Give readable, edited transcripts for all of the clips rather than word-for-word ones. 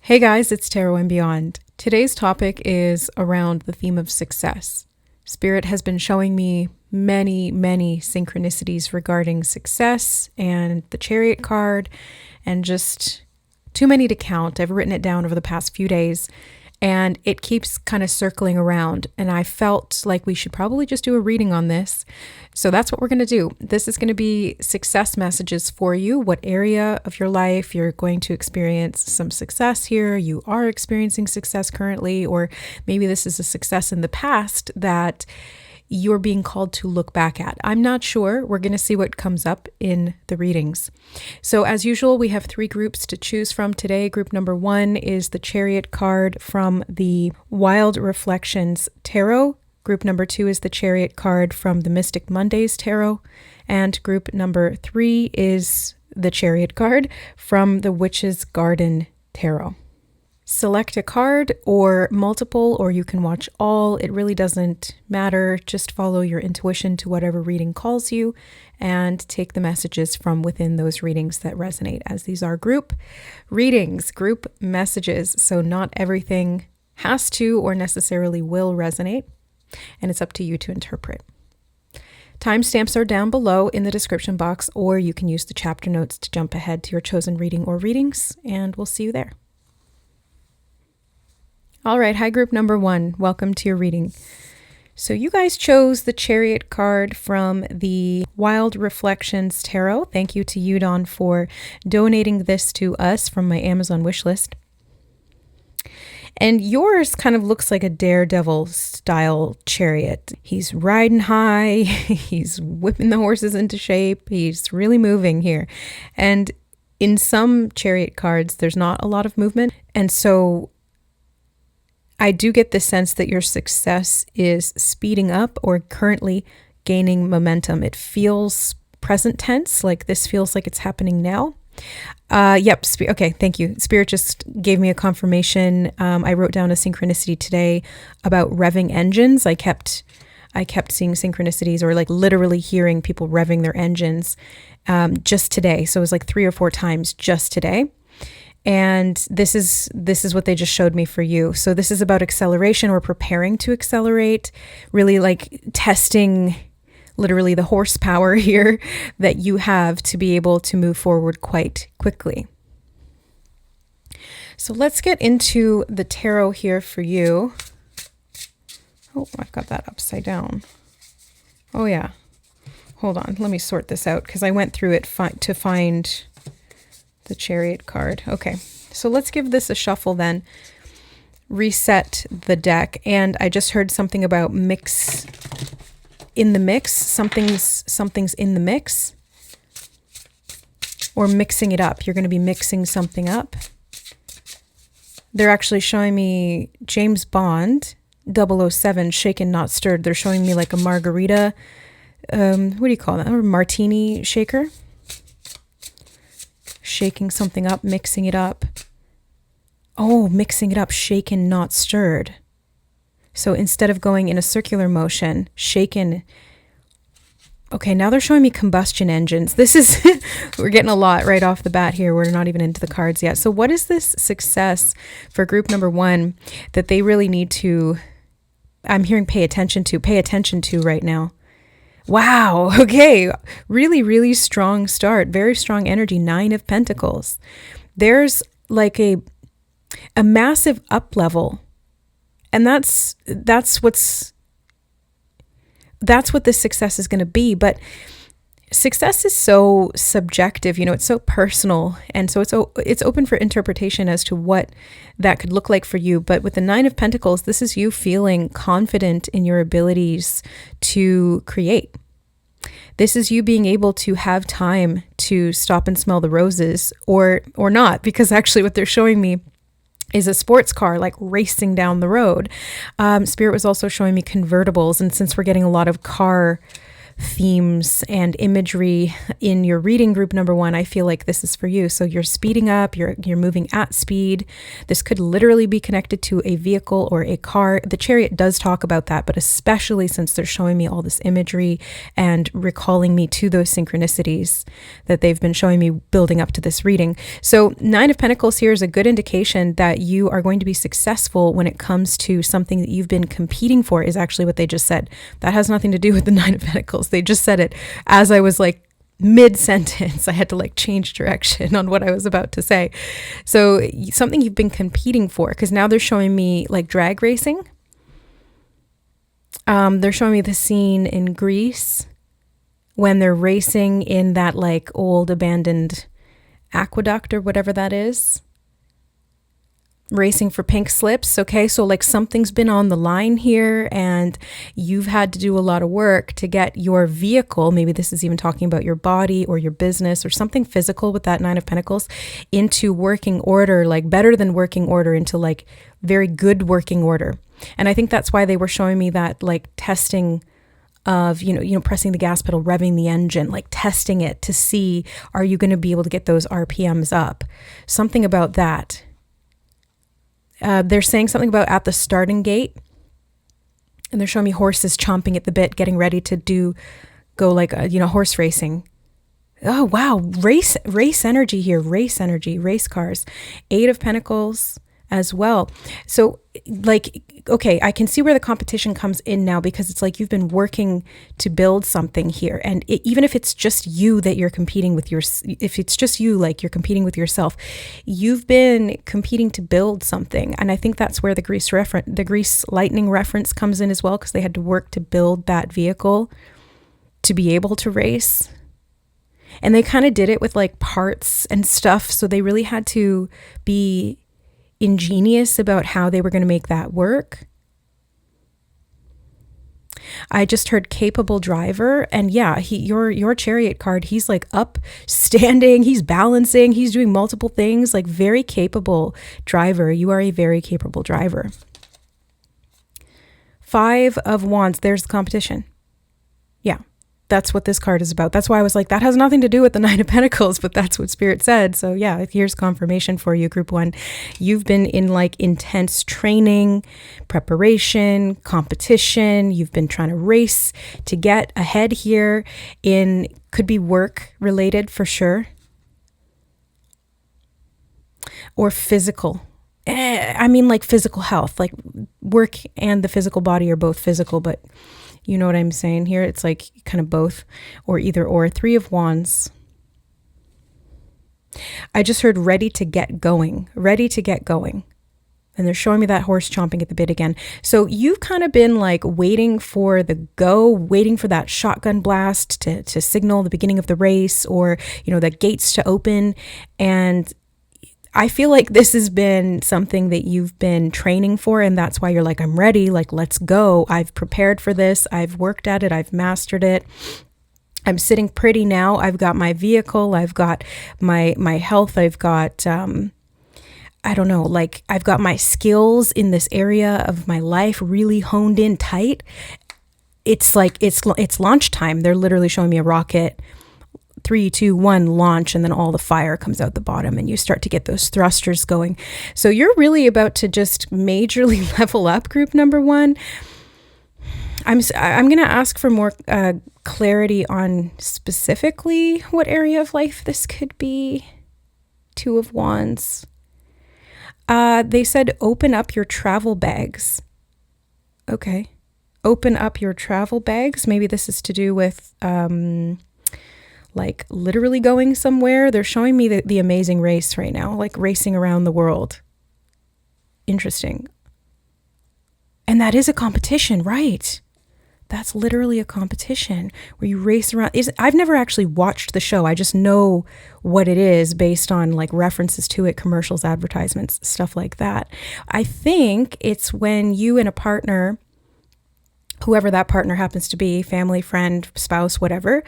Hey guys, it's Tarot and Beyond. Today's topic is around the theme of success. Spirit has been showing me many synchronicities regarding success and the Chariot card, and just too many to count. I've written it down over the past few days, and it keeps kind of circling around, and I felt like we should probably just do a reading on this. So that's what we're going to do. This is going to be success messages for you. What area of your life you're going to experience some success here, you are experiencing success currently, or maybe this is a success in the past that you're being called to look back at. I'm not sure. We're going to see what comes up in the readings. So as usual, we have 3 groups to choose from today. Group number 1 is the Chariot card from the Wild Reflections Tarot. Group number 2 is the Chariot card from the Mystic Mondays Tarot. And group number 3 is the Chariot card from the Witch's Garden Tarot. Select a card or multiple, or you can watch all. It really doesn't matter. Just follow your intuition to whatever reading calls you and take the messages from within those readings that resonate, as these are group readings, group messages. So not everything has to or necessarily will resonate, and it's up to you to interpret. Timestamps are down below in the description box, or you can use the chapter notes to jump ahead to your chosen reading or readings, and we'll see you there. All right, hi group number 1, welcome to your reading. So you guys chose the Chariot card from the Wild Reflections Tarot. Thank you to Udon for donating this to us from my Amazon wishlist. And yours kind of looks like a daredevil style chariot. He's riding high, he's whipping the horses into shape, he's really moving here. And in some chariot cards, there's not a lot of movement. And so I do get the sense that your success is speeding up or currently gaining momentum. It feels present tense, like this feels like it's happening now. Okay, thank you. Spirit just gave me a confirmation. I wrote down a synchronicity today about revving engines. I kept seeing synchronicities, or like literally hearing people revving their engines just today. So it was like 3 or 4 times just today. And this is what they just showed me for you. So this is about acceleration, or preparing to accelerate, really like testing literally the horsepower here that you have to be able to move forward quite quickly. So let's get into the tarot here for you. Oh, I've got that upside down. Oh yeah. Hold on. Let me sort this out because I went through it to find the Chariot card. Okay, so let's give this a shuffle then. Reset the deck. And I just heard something about mix in the mix. Something's in the mix. Or mixing it up. You're going to be mixing something up. They're actually showing me James Bond 007, shaken not stirred. They're showing me like a margarita, what do you call that? A martini shaker. Shaking something up, mixing it up. Oh, mixing it up, shaken, not stirred. So instead of going in a circular motion, shaken. Okay, now they're showing me combustion engines. This is, we're getting a lot right off the bat here. We're not even into the cards yet. So what is this success for group number 1 that they really need to, I'm hearing pay attention to right now? Wow. Okay. Really strong start. Very strong energy. 9 of Pentacles. There's like a massive up level. And that's what this success is going to be. But success is so subjective, it's so personal. And so it's open for interpretation as to what that could look like for you. But with the 9 of Pentacles, this is you feeling confident in your abilities to create. This is you being able to have time to stop and smell the roses, or not, because actually what they're showing me is a sports car like racing down the road. Spirit was also showing me convertibles. And since we're getting a lot of car themes and imagery in your reading group number 1, I feel like this is for you. So you're speeding up, you're moving at speed. This could literally be connected to a vehicle or a car. The Chariot does talk about that, but especially since they're showing me all this imagery and recalling me to those synchronicities that they've been showing me building up to this reading. So 9 of Pentacles here is a good indication that you are going to be successful when it comes to something that you've been competing for, is actually what they just said. That has nothing to do with the 9 of Pentacles. They just said it as I was like mid-sentence. I had to like change direction on what I was about to say. So something you've been competing for, because now they're showing me like drag racing. They're showing me the scene in Greece when they're racing in that like old abandoned aqueduct or whatever that is. Racing for pink slips. Okay, so like something's been on the line here and you've had to do a lot of work to get your vehicle, maybe this is even talking about your body or your business or something physical with that 9 of Pentacles, into working order, like better than working order, into like very good working order. And I think that's why they were showing me that like testing of, pressing the gas pedal, revving the engine, like testing it to see, are you going to be able to get those RPMs up? Something about that. They're saying something about at the starting gate, and they're showing me horses chomping at the bit, getting ready to go like, horse racing. Oh, wow. Race energy here, race cars. 8 of Pentacles as well. So like, okay, I can see where the competition comes in now, because it's like you've been working to build something here. And even if it's just you that you're competing with if it's just you, like you're competing with yourself, you've been competing to build something. And I think that's where the Grease lightning reference comes in as well, because they had to work to build that vehicle to be able to race. And they kind of did it with like parts and stuff. So they really had to be ingenious about how they were going to make that work. I just heard capable driver, and yeah, your Chariot card, he's like up, standing, he's balancing, he's doing multiple things, like very capable driver. You are a very capable driver. 5 of Wands, there's the competition. Yeah. That's what this card is about. That's why I was like, that has nothing to do with the 9 of Pentacles, but that's what Spirit said. So yeah, here's confirmation for you, Group 1. You've been in like intense training, preparation, competition. You've been trying to race to get ahead here could be work related for sure. Or physical. I mean like physical health, like work and the physical body are both physical, but you know what I'm saying here? It's like kind of both, or either or. 3 of Wands. I just heard ready to get going. And they're showing me that horse chomping at the bit again. So you've kind of been like waiting for waiting for that shotgun blast to signal the beginning of the race, or, the gates to open. And I feel like this has been something that you've been training for, and that's why you're like, I'm ready, like, let's go. I've prepared for this. I've worked at it. I've mastered it. I'm sitting pretty now. I've got my vehicle. I've got my health. I've got, I don't know, like I've got my skills in this area of my life really honed in tight. It's like, it's launch time. They're literally showing me a rocket. 3, 2, 1, launch, and then all the fire comes out the bottom and you start to get those thrusters going. So you're really about to just majorly level up, Group number 1. I'm going to ask for more clarity on specifically what area of life this could be. 2 of Wands. They said open up your travel bags. Okay. Open up your travel bags. Maybe this is to do with like literally going somewhere. They're showing me the amazing race right now, like racing around the world. Interesting. And that is a competition, right? That's literally a competition where you race around. I've never actually watched the show. I just know what it is based on like references to it, commercials, advertisements, stuff like that. I think it's when you and a partner, whoever that partner happens to be, family, friend, spouse, whatever,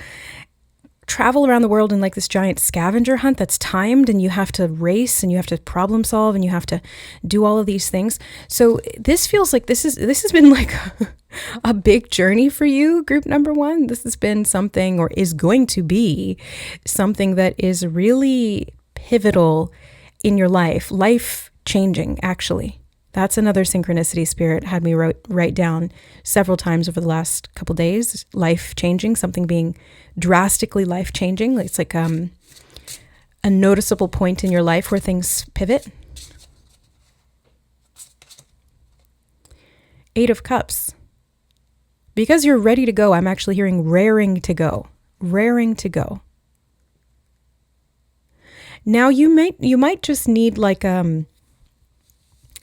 travel around the world in like this giant scavenger hunt that's timed, and you have to race and you have to problem solve and you have to do all of these things. So this feels like this has been like a big journey for you, group number one. This has been something, or is going to be something, that is really pivotal in your life changing, actually. That's another synchronicity Spirit had me write down several times over the last couple days. Life changing, something being drastically life changing. It's like a noticeable point in your life where things pivot. 8 of Cups. Because you're ready to go, I'm actually hearing raring to go. Raring to go. Now you might just need like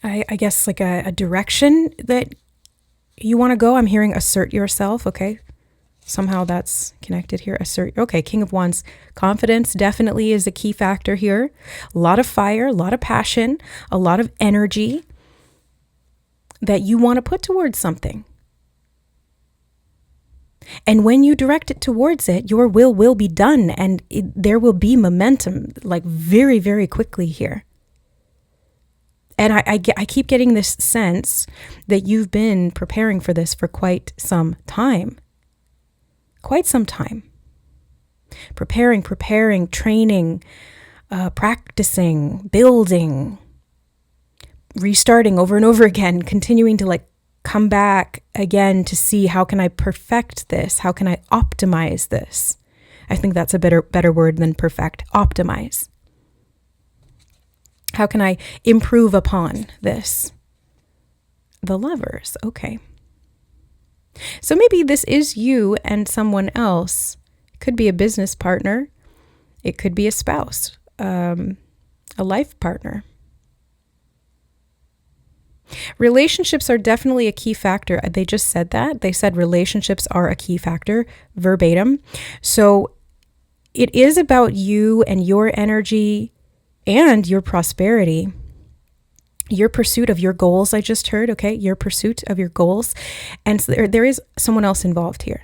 I guess like a direction that you want to go. I'm hearing assert yourself. Okay. Somehow that's connected here. Assert. Okay. King of Wands. Confidence definitely is a key factor here. A lot of fire, a lot of passion, a lot of energy that you want to put towards something. And when you direct it towards it, your will be done, and there will be momentum like very, very quickly here. And I keep getting this sense that you've been preparing for this for quite some time. Quite some time. Preparing, training, practicing, building, restarting over and over again, continuing to like come back again to see, how can I perfect this? How can I optimize this? I think that's a better word than perfect. Optimize. How can I improve upon this? The Lovers. Okay. So maybe this is you and someone else. It could be a business partner. It could be a spouse, a life partner. Relationships are definitely a key factor. They just said that. They said relationships are a key factor, verbatim. So it is about you and your energy and your prosperity, your pursuit of your goals. I just heard, okay, your pursuit of your goals. And so there is someone else involved here.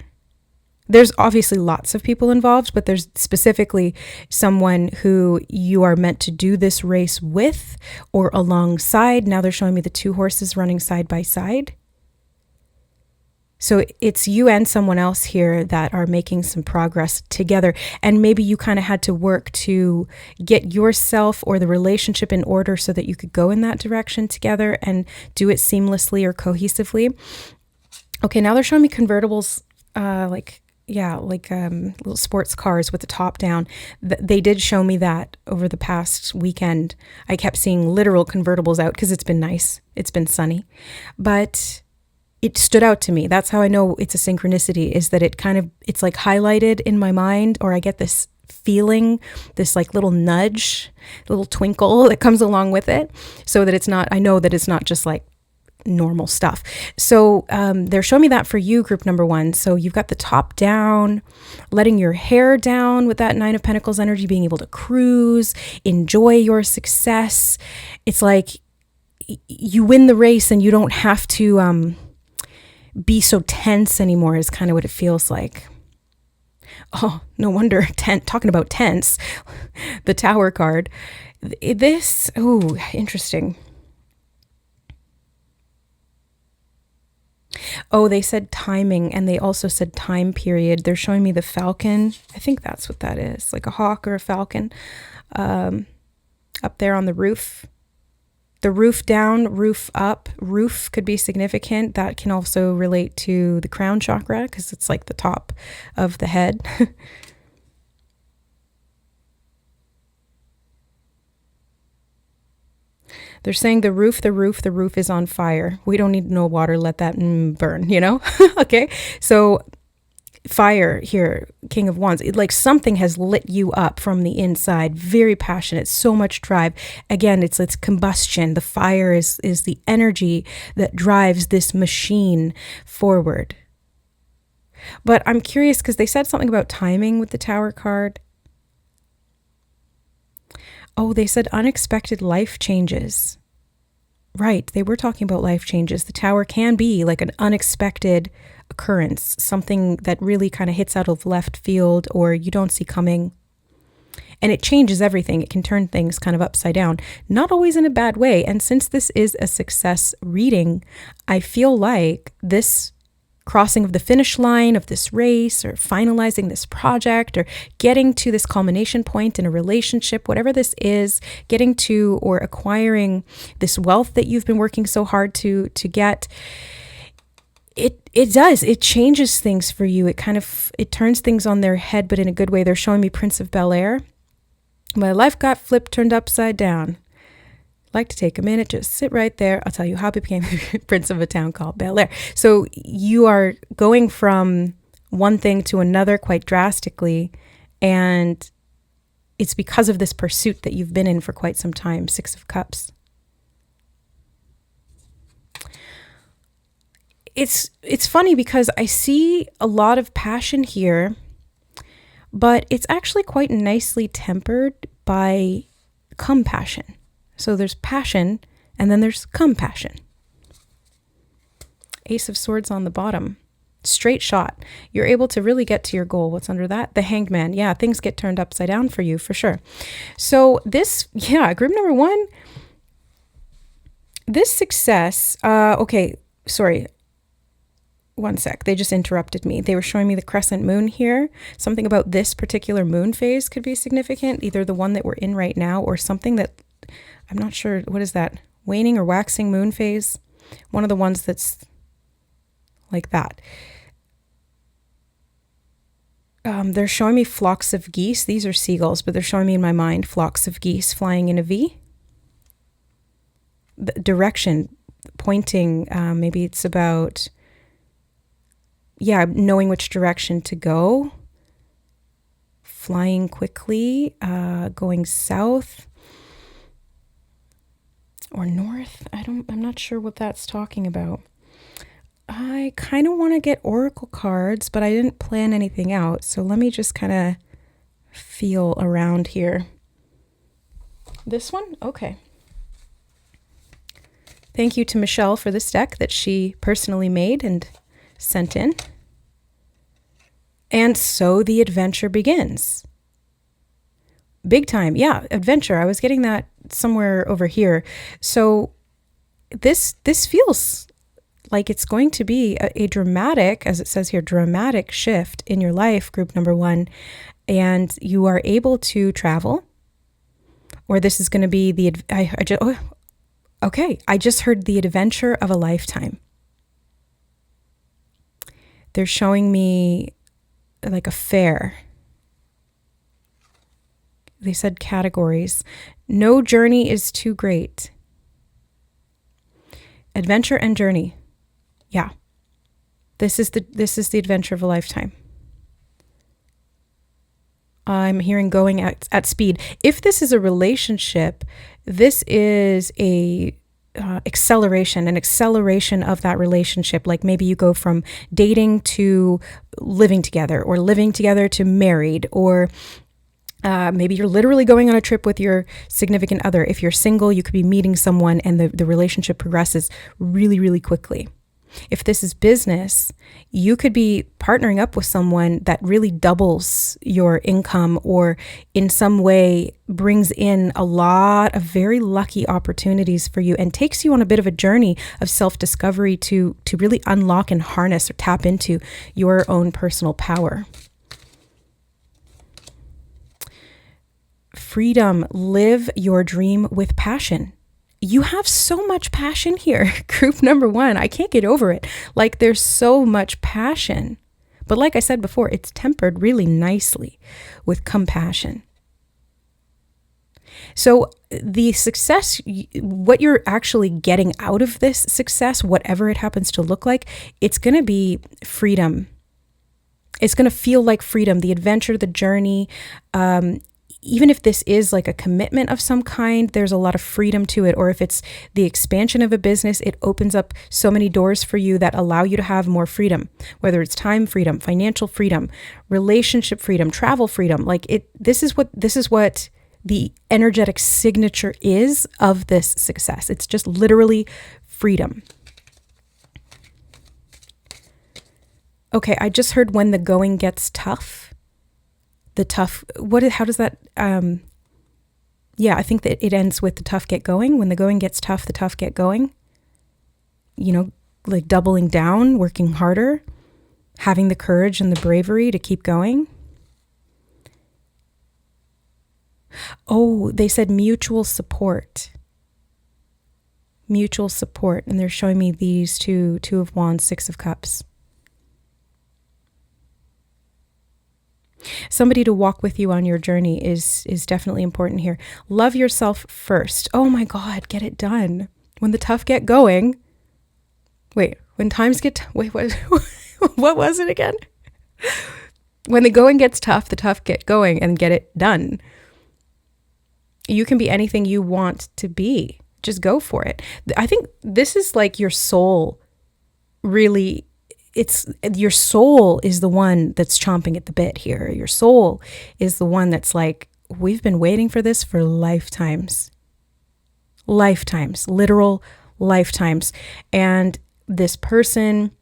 There's obviously lots of people involved, but there's specifically someone who you are meant to do this race with or alongside. Now they're showing me the 2 horses running side by side. So it's you and someone else here that are making some progress together. And maybe you kind of had to work to get yourself or the relationship in order so that you could go in that direction together and do it seamlessly or cohesively. Okay, now they're showing me convertibles, little sports cars with the top down. They did show me that over the past weekend. I kept seeing literal convertibles out because it's been nice. It's been sunny. But it stood out to me. That's how I know it's a synchronicity, is that it's like highlighted in my mind, or I get this feeling, this like little nudge, little twinkle that comes along with it, so that I know that it's not just like normal stuff. So they're showing me that for you, group number one. So you've got the top down, letting your hair down with that 9 of Pentacles energy, being able to cruise, enjoy your success. It's like you win the race and you don't have to be so tense anymore, is kind of what it feels like. Oh, no wonder, talking about tense, the Tower card. Interesting. Oh, they said timing, and they also said time period. They're showing me the falcon. I think that's what that is, like a hawk or a falcon, up there on the roof. The roof down, roof up. Roof could be significant. That can also relate to the crown chakra because it's like the top of the head. They're saying the roof is on fire. We don't need no water. Let that burn, Okay. So fire here, King of Wands, like something has lit you up from the inside. Very passionate, so much drive. Again, it's combustion. The fire is the energy that drives this machine forward. But I'm curious because they said something about timing with the Tower card. Oh, they said unexpected life changes. Right. They were talking about life changes. The tower can be like an unexpected occurrence, something that really kind of hits out of left field or you don't see coming. And it changes everything. It can turn things kind of upside down, not always in a bad way. And since this is a success reading, I feel like this crossing of the finish line of this race or finalizing this project or getting to this culmination point in a relationship, whatever this is, getting to or acquiring this wealth that you've been working so hard to get, it changes things for you. It turns things on their head, but in a good way. They're showing me Prince of Bel-Air. My life got turned upside down. I'd like to take a minute, just sit right there. I'll tell you how I became Prince of a town called Bel-Air. So you are going from one thing to another quite drastically, and it's because of this pursuit that you've been in for quite some time. 6 of Cups. It's funny because I see a lot of passion here, but it's actually quite nicely tempered by compassion. So there's passion, and then there's compassion. Ace of Swords on the bottom. Straight shot. You're able to really get to your goal. What's under that? The Hanged Man. Yeah, things get turned upside down for you, for sure. So group number 1, this success, okay, sorry. One sec. They just interrupted me. They were showing me the crescent moon here. Something about this particular moon phase could be significant, either the one that we're in right now or something that, I'm not sure, what is that? Waning or waxing moon phase? One of the ones that's like that. They're showing me flocks of geese. These are seagulls, but they're showing me in my mind flocks of geese flying in a V. The direction, pointing, maybe it's about... knowing which direction to go, flying quickly, going south or north. I'm not sure what that's talking about. I kind of want to get oracle cards, but I didn't plan anything out. So let me just kind of feel around here. This one? Okay. Thank you to Michelle for this deck that she personally made and sent in. And so the adventure begins. Big time. Yeah, adventure. I was getting that somewhere over here. So this feels like it's going to be a dramatic, as it says here, dramatic shift in your life, group number 1. And you are able to travel, or this is going to be I just heard the adventure of a lifetime. They're showing me like a fair. They said categories. No journey is too great. Adventure and journey. Yeah. This is the adventure of a lifetime. I'm hearing going at speed. If this is a relationship, this is an acceleration of that relationship. Like maybe you go from dating to living together, or living together to married, or maybe you're literally going on a trip with your significant other. If you're single, you could be meeting someone and the relationship progresses really, really quickly. If this is business, you could be partnering up with someone that really doubles your income, or in some way brings in a lot of very lucky opportunities for you and takes you on a bit of a journey of self-discovery to really unlock and harness or tap into your own personal power. Freedom. Live your dream with passion. You have so much passion here, group number 1. I can't get over it. Like, there's so much passion. But like I said before, it's tempered really nicely with compassion. So the success, what you're actually getting out of this success, whatever it happens to look like, it's going to be freedom. It's going to feel like freedom, the adventure, the journey. Even if this is like a commitment of some kind, there's a lot of freedom to it. Or if it's the expansion of a business, it opens up so many doors for you that allow you to have more freedom, whether it's time freedom, financial freedom, relationship freedom, travel freedom. Like this is what the energetic signature is of this success. It's just literally freedom. Okay, I just heard when the going gets tough. How does that, I think that it ends with the tough get going. When the going gets tough, the tough get going. Like doubling down, working harder, having the courage and the bravery to keep going. Oh, they said mutual support. Mutual support. And they're showing me these two of Wands, Six of Cups. Somebody to walk with you on your journey is definitely important here. Love yourself first. Oh my God, get it done. When the tough get going. Wait, when times get... Wait, what, what was it again? When the going gets tough, the tough get going and get it done. You can be anything you want to be. Just go for it. I think this is like your soul really... your soul is the one that's chomping at the bit here. Your soul is the one that's like, we've been waiting for this for lifetimes. Lifetimes, literal lifetimes. And this person,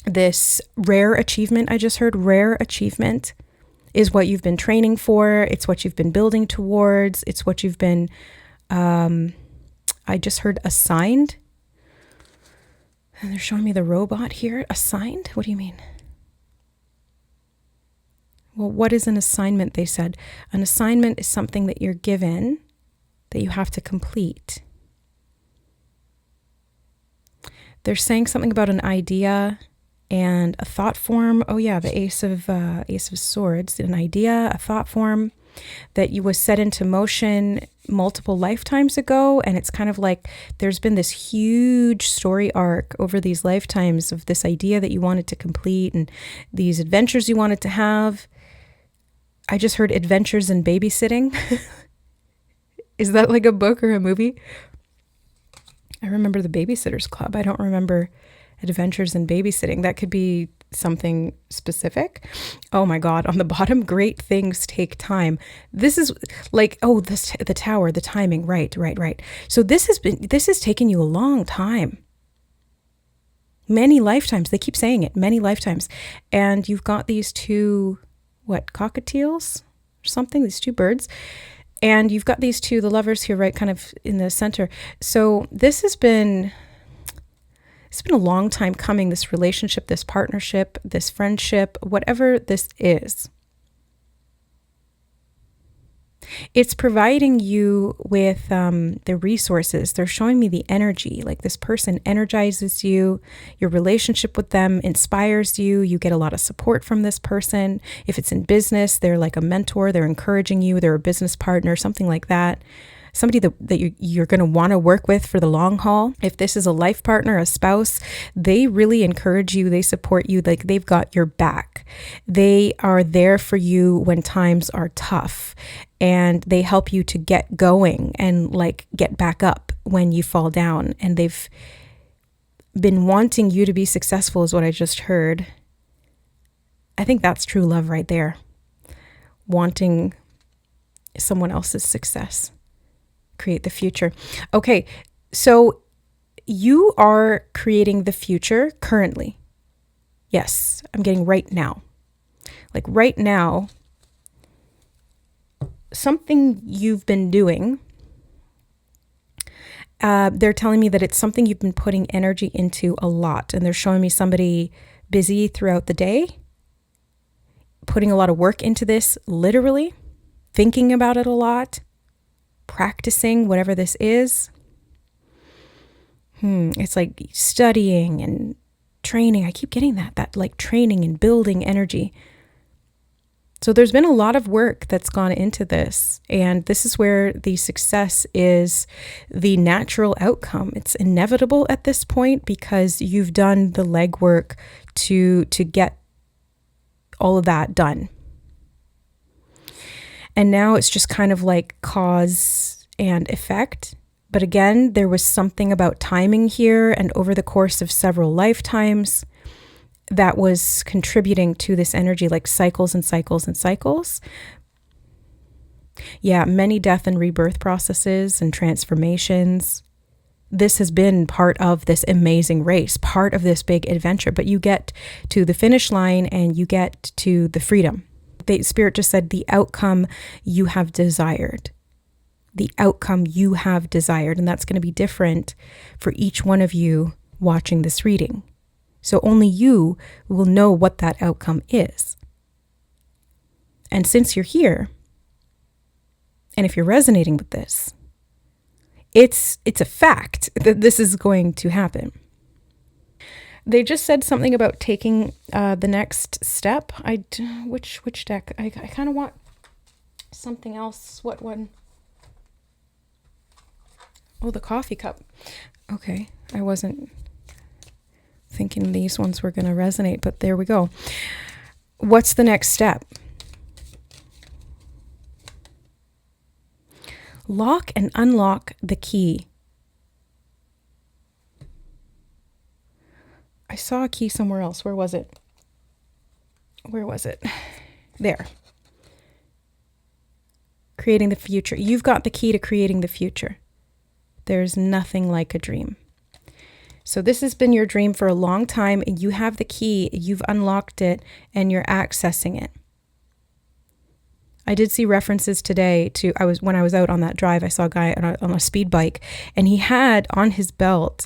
this rare achievement, I just heard, rare achievement is what you've been training for. It's what you've been building towards. It's what you've been, I just heard assigned. And they're showing me the robot here. Assigned? What do you mean? Well, what is an assignment, they said? An assignment is something that you're given that you have to complete. They're saying something about an idea and a thought form. Oh yeah, the Ace of Swords. An idea, a thought form that you was set into motion multiple lifetimes ago. And it's kind of like there's been this huge story arc over these lifetimes of this idea that you wanted to complete and these adventures you wanted to have. I just heard Adventures in Babysitting. Is that like a book or a movie? I remember The Babysitter's Club. I don't remember Adventures in Babysitting. That could be something specific. Oh my God. On the bottom, great things take time. This is like, the tower, the timing. Right. So this has taken you a long time. Many lifetimes. They keep saying it, many lifetimes. And you've got these two, cockatiels or something, these two birds. And you've got these two, the lovers here, right, kind of in the center. So it's been a long time coming, this relationship, this partnership, this friendship, whatever this is. It's providing you with the resources. They're showing me the energy, like this person energizes you. Your relationship with them inspires you. You get a lot of support from this person. If it's in business, they're like a mentor. They're encouraging you. They're a business partner, something like that. Somebody that you're going to want to work with for the long haul. If this is a life partner, a spouse, they really encourage you. They support you. Like they've got your back. They are there for you when times are tough, and they help you to get going and like get back up when you fall down. And they've been wanting you to be successful is what I just heard. I think that's true love right there. Wanting someone else's success. Create the future. Okay, so you are creating the future currently. Yes, I'm getting right now. Like right now, something you've been doing, they're telling me that it's something you've been putting energy into a lot. And they're showing me somebody busy throughout the day, putting a lot of work into this, literally, thinking about it a lot. Practicing whatever this is. It's like studying and training. I keep getting that like training and building energy. So there's been a lot of work that's gone into this. And this is where the success is the natural outcome. It's inevitable at this point because you've done the legwork to get all of that done. And now it's just kind of like cause and effect. But again, there was something about timing here and over the course of several lifetimes that was contributing to this energy, like cycles and cycles and cycles. Yeah, many death and rebirth processes and transformations. This has been part of this amazing race, part of this big adventure, but you get to the finish line and you get to the freedom. The Spirit just said the outcome you have desired. The outcome you have desired. And that's going to be different for each one of you watching this reading. So only you will know what that outcome is. And since you're here, and if you're resonating with this, it's a fact that this is going to happen. They just said something about taking the next step. Which deck? I kind of want something else. What one? Oh, the coffee cup. Okay, I wasn't thinking these ones were going to resonate, but there we go. What's the next step? Lock and unlock the key. I saw a key somewhere else. Where was it? There. Creating the future. You've got the key to creating the future. There's nothing like a dream. So this has been your dream for a long time, and you have the key, you've unlocked it, and you're accessing it. I did see references today to, when I was out on that drive, I saw a guy on a speed bike, and he had on his belt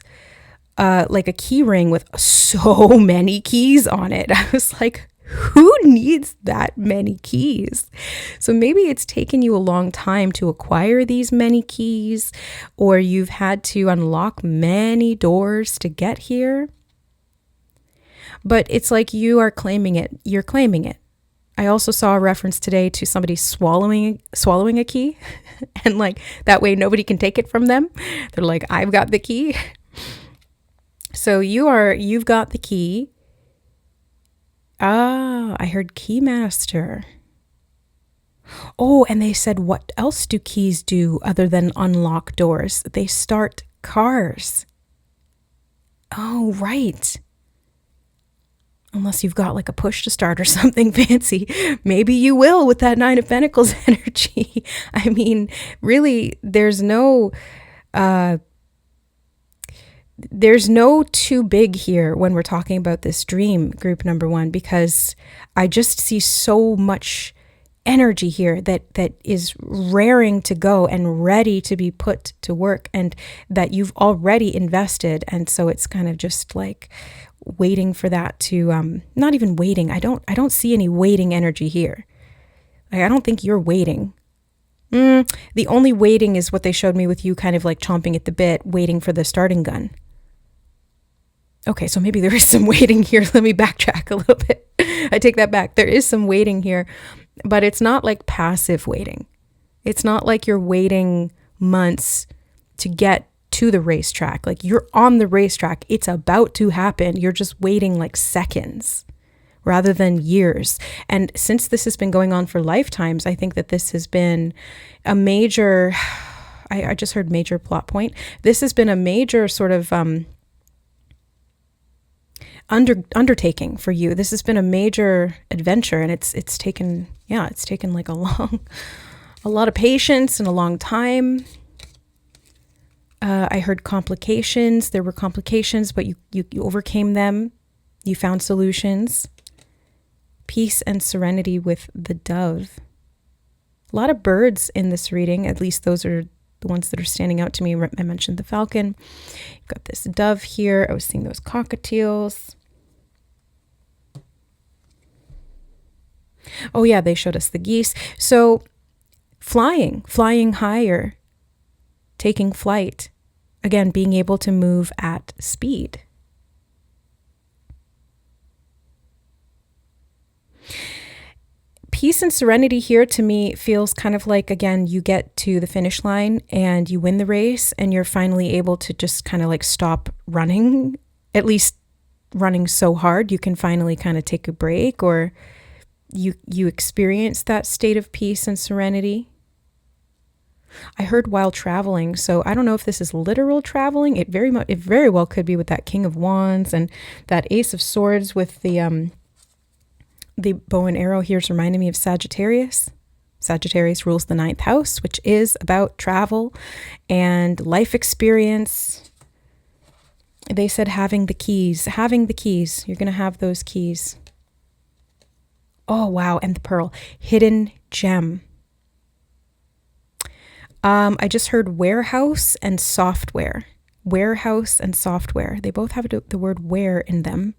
like a key ring with so many keys on it. I was like, who needs that many keys? So maybe it's taken you a long time to acquire these many keys, or you've had to unlock many doors to get here. But it's like you are claiming it. You're claiming it. I also saw a reference today to somebody swallowing a key and like that way nobody can take it from them. They're like, I've got the key. So you've got the key. I heard key master. Oh, and they said, what else do keys do other than unlock doors? They start cars. Oh, right. Unless you've got like a push to start or something fancy. Maybe you will with that Nine of Pentacles energy. I mean, really, there's no too big here when we're talking about this dream, group number one, because I just see so much energy here that is raring to go and ready to be put to work, and that you've already invested. And so it's kind of just like waiting for that to, not even waiting. I don't see any waiting energy here. I don't think you're waiting. The only waiting is what they showed me with you kind of like chomping at the bit, waiting for the starting gun. Okay, so maybe there is some waiting here. Let me backtrack a little bit. I take that back. There is some waiting here, but it's not like passive waiting. It's not like you're waiting months to get to the racetrack. Like you're on the racetrack. It's about to happen. You're just waiting like seconds rather than years. And since this has been going on for lifetimes, I think that this has been a major, I just heard major plot point. This has been a major sort of undertaking for you. This has been a major adventure, and it's taken like a lot of patience and a long time. I heard complications. There were complications, but you overcame them. You found solutions. Peace and serenity with the dove. A lot of birds in this reading. At least those are the ones that are standing out to me. I mentioned the falcon. You've got this dove here. I was seeing those cockatiels. Oh yeah, they showed us the geese. So flying higher, taking flight. Again, being able to move at speed. Peace and serenity here to me feels kind of like, again, you get to the finish line and you win the race and you're finally able to just kind of like stop running, at least running so hard. You can finally kind of take a break, or you experience that state of peace and serenity. I heard while traveling, so I don't know if this is literal traveling. It very well could be with that King of Wands and that Ace of Swords with the bow and arrow here is reminding me of Sagittarius. Sagittarius rules the 9th house, which is about travel and life experience. They said having the keys. You're going to have those keys. Oh, wow. And the pearl. Hidden gem. I just heard warehouse and software. Warehouse and software. They both have the word where in them.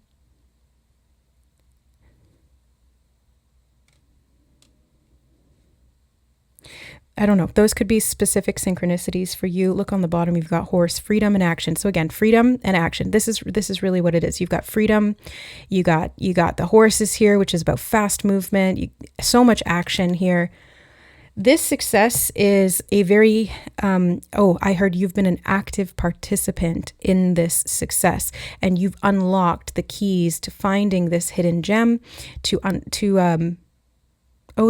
I don't know. Those could be specific synchronicities for you. Look on the bottom. You've got horse, freedom, and action. So again, freedom and action. This is really what it is. You've got freedom. You got the horses here, which is about fast movement. So much action here. This success is a very, I heard you've been an active participant in this success, and you've unlocked the keys to finding this hidden gem,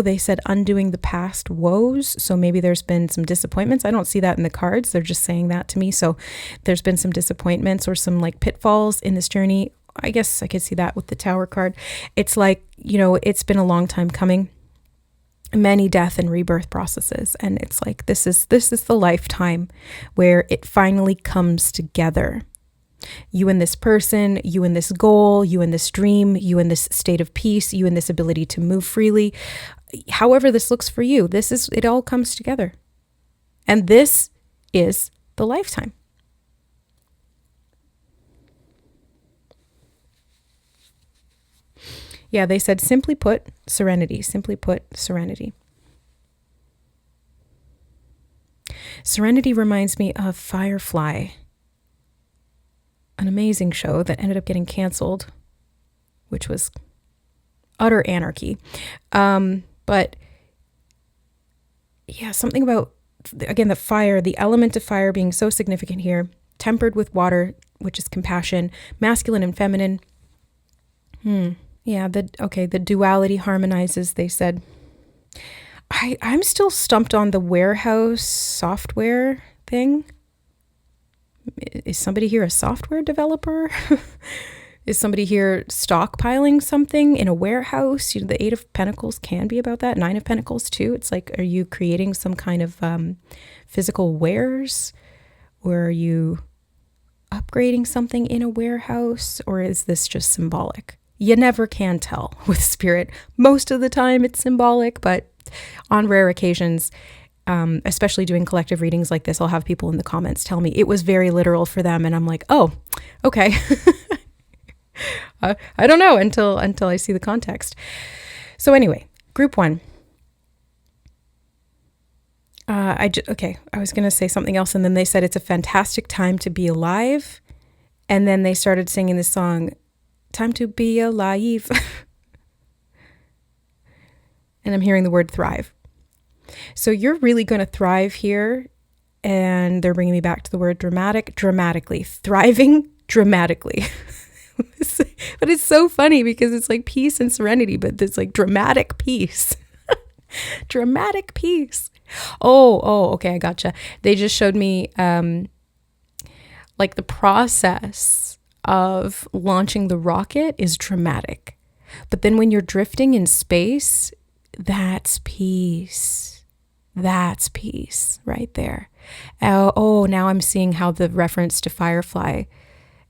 they said undoing the past woes. So maybe there's been some disappointments. I don't see that in the cards. They're just saying that to me. So there's been some disappointments or some like pitfalls in this journey. I guess I could see that with the Tower card. It's like, it's been a long time coming. Many death and rebirth processes. And it's like, this is the lifetime where it finally comes together. You and this person, you and this goal, you and this dream, you and this state of peace, you and this ability to move freely. However this looks for you, it all comes together. And this is the lifetime. Yeah, they said simply put, serenity. Simply put, serenity. Serenity reminds me of Firefly, an amazing show that ended up getting canceled, which was utter anarchy. But yeah, something about, again, the fire, the element of fire being so significant here, tempered with water, which is compassion, masculine and feminine. Yeah, the duality harmonizes, they said. I'm still stumped on the warehouse software thing. Is somebody here a software developer? Is somebody here stockpiling something in a warehouse? The 8 of Pentacles can be about that. 9 of Pentacles too. It's like, are you creating some kind of physical wares? Or are you upgrading something in a warehouse? Or is this just symbolic? You never can tell with spirit. Most of the time it's symbolic, but on rare occasions, especially doing collective readings like this, I'll have people in the comments tell me it was very literal for them. And I'm like, oh, okay. I don't know until I see the context. So anyway, group 1. I was going to say something else. And then they said, it's a fantastic time to be alive. And then they started singing this song, Time to Be Alive. And I'm hearing the word thrive. So you're really going to thrive here. And they're bringing me back to the word dramatically. Thriving dramatically. But it's so funny because it's like peace and serenity, but it's like dramatic peace. Dramatic peace. Oh, okay, I gotcha. They just showed me like the process of launching the rocket is dramatic. But then when you're drifting in space, that's peace. That's peace right there. Oh, now I'm seeing how the reference to Firefly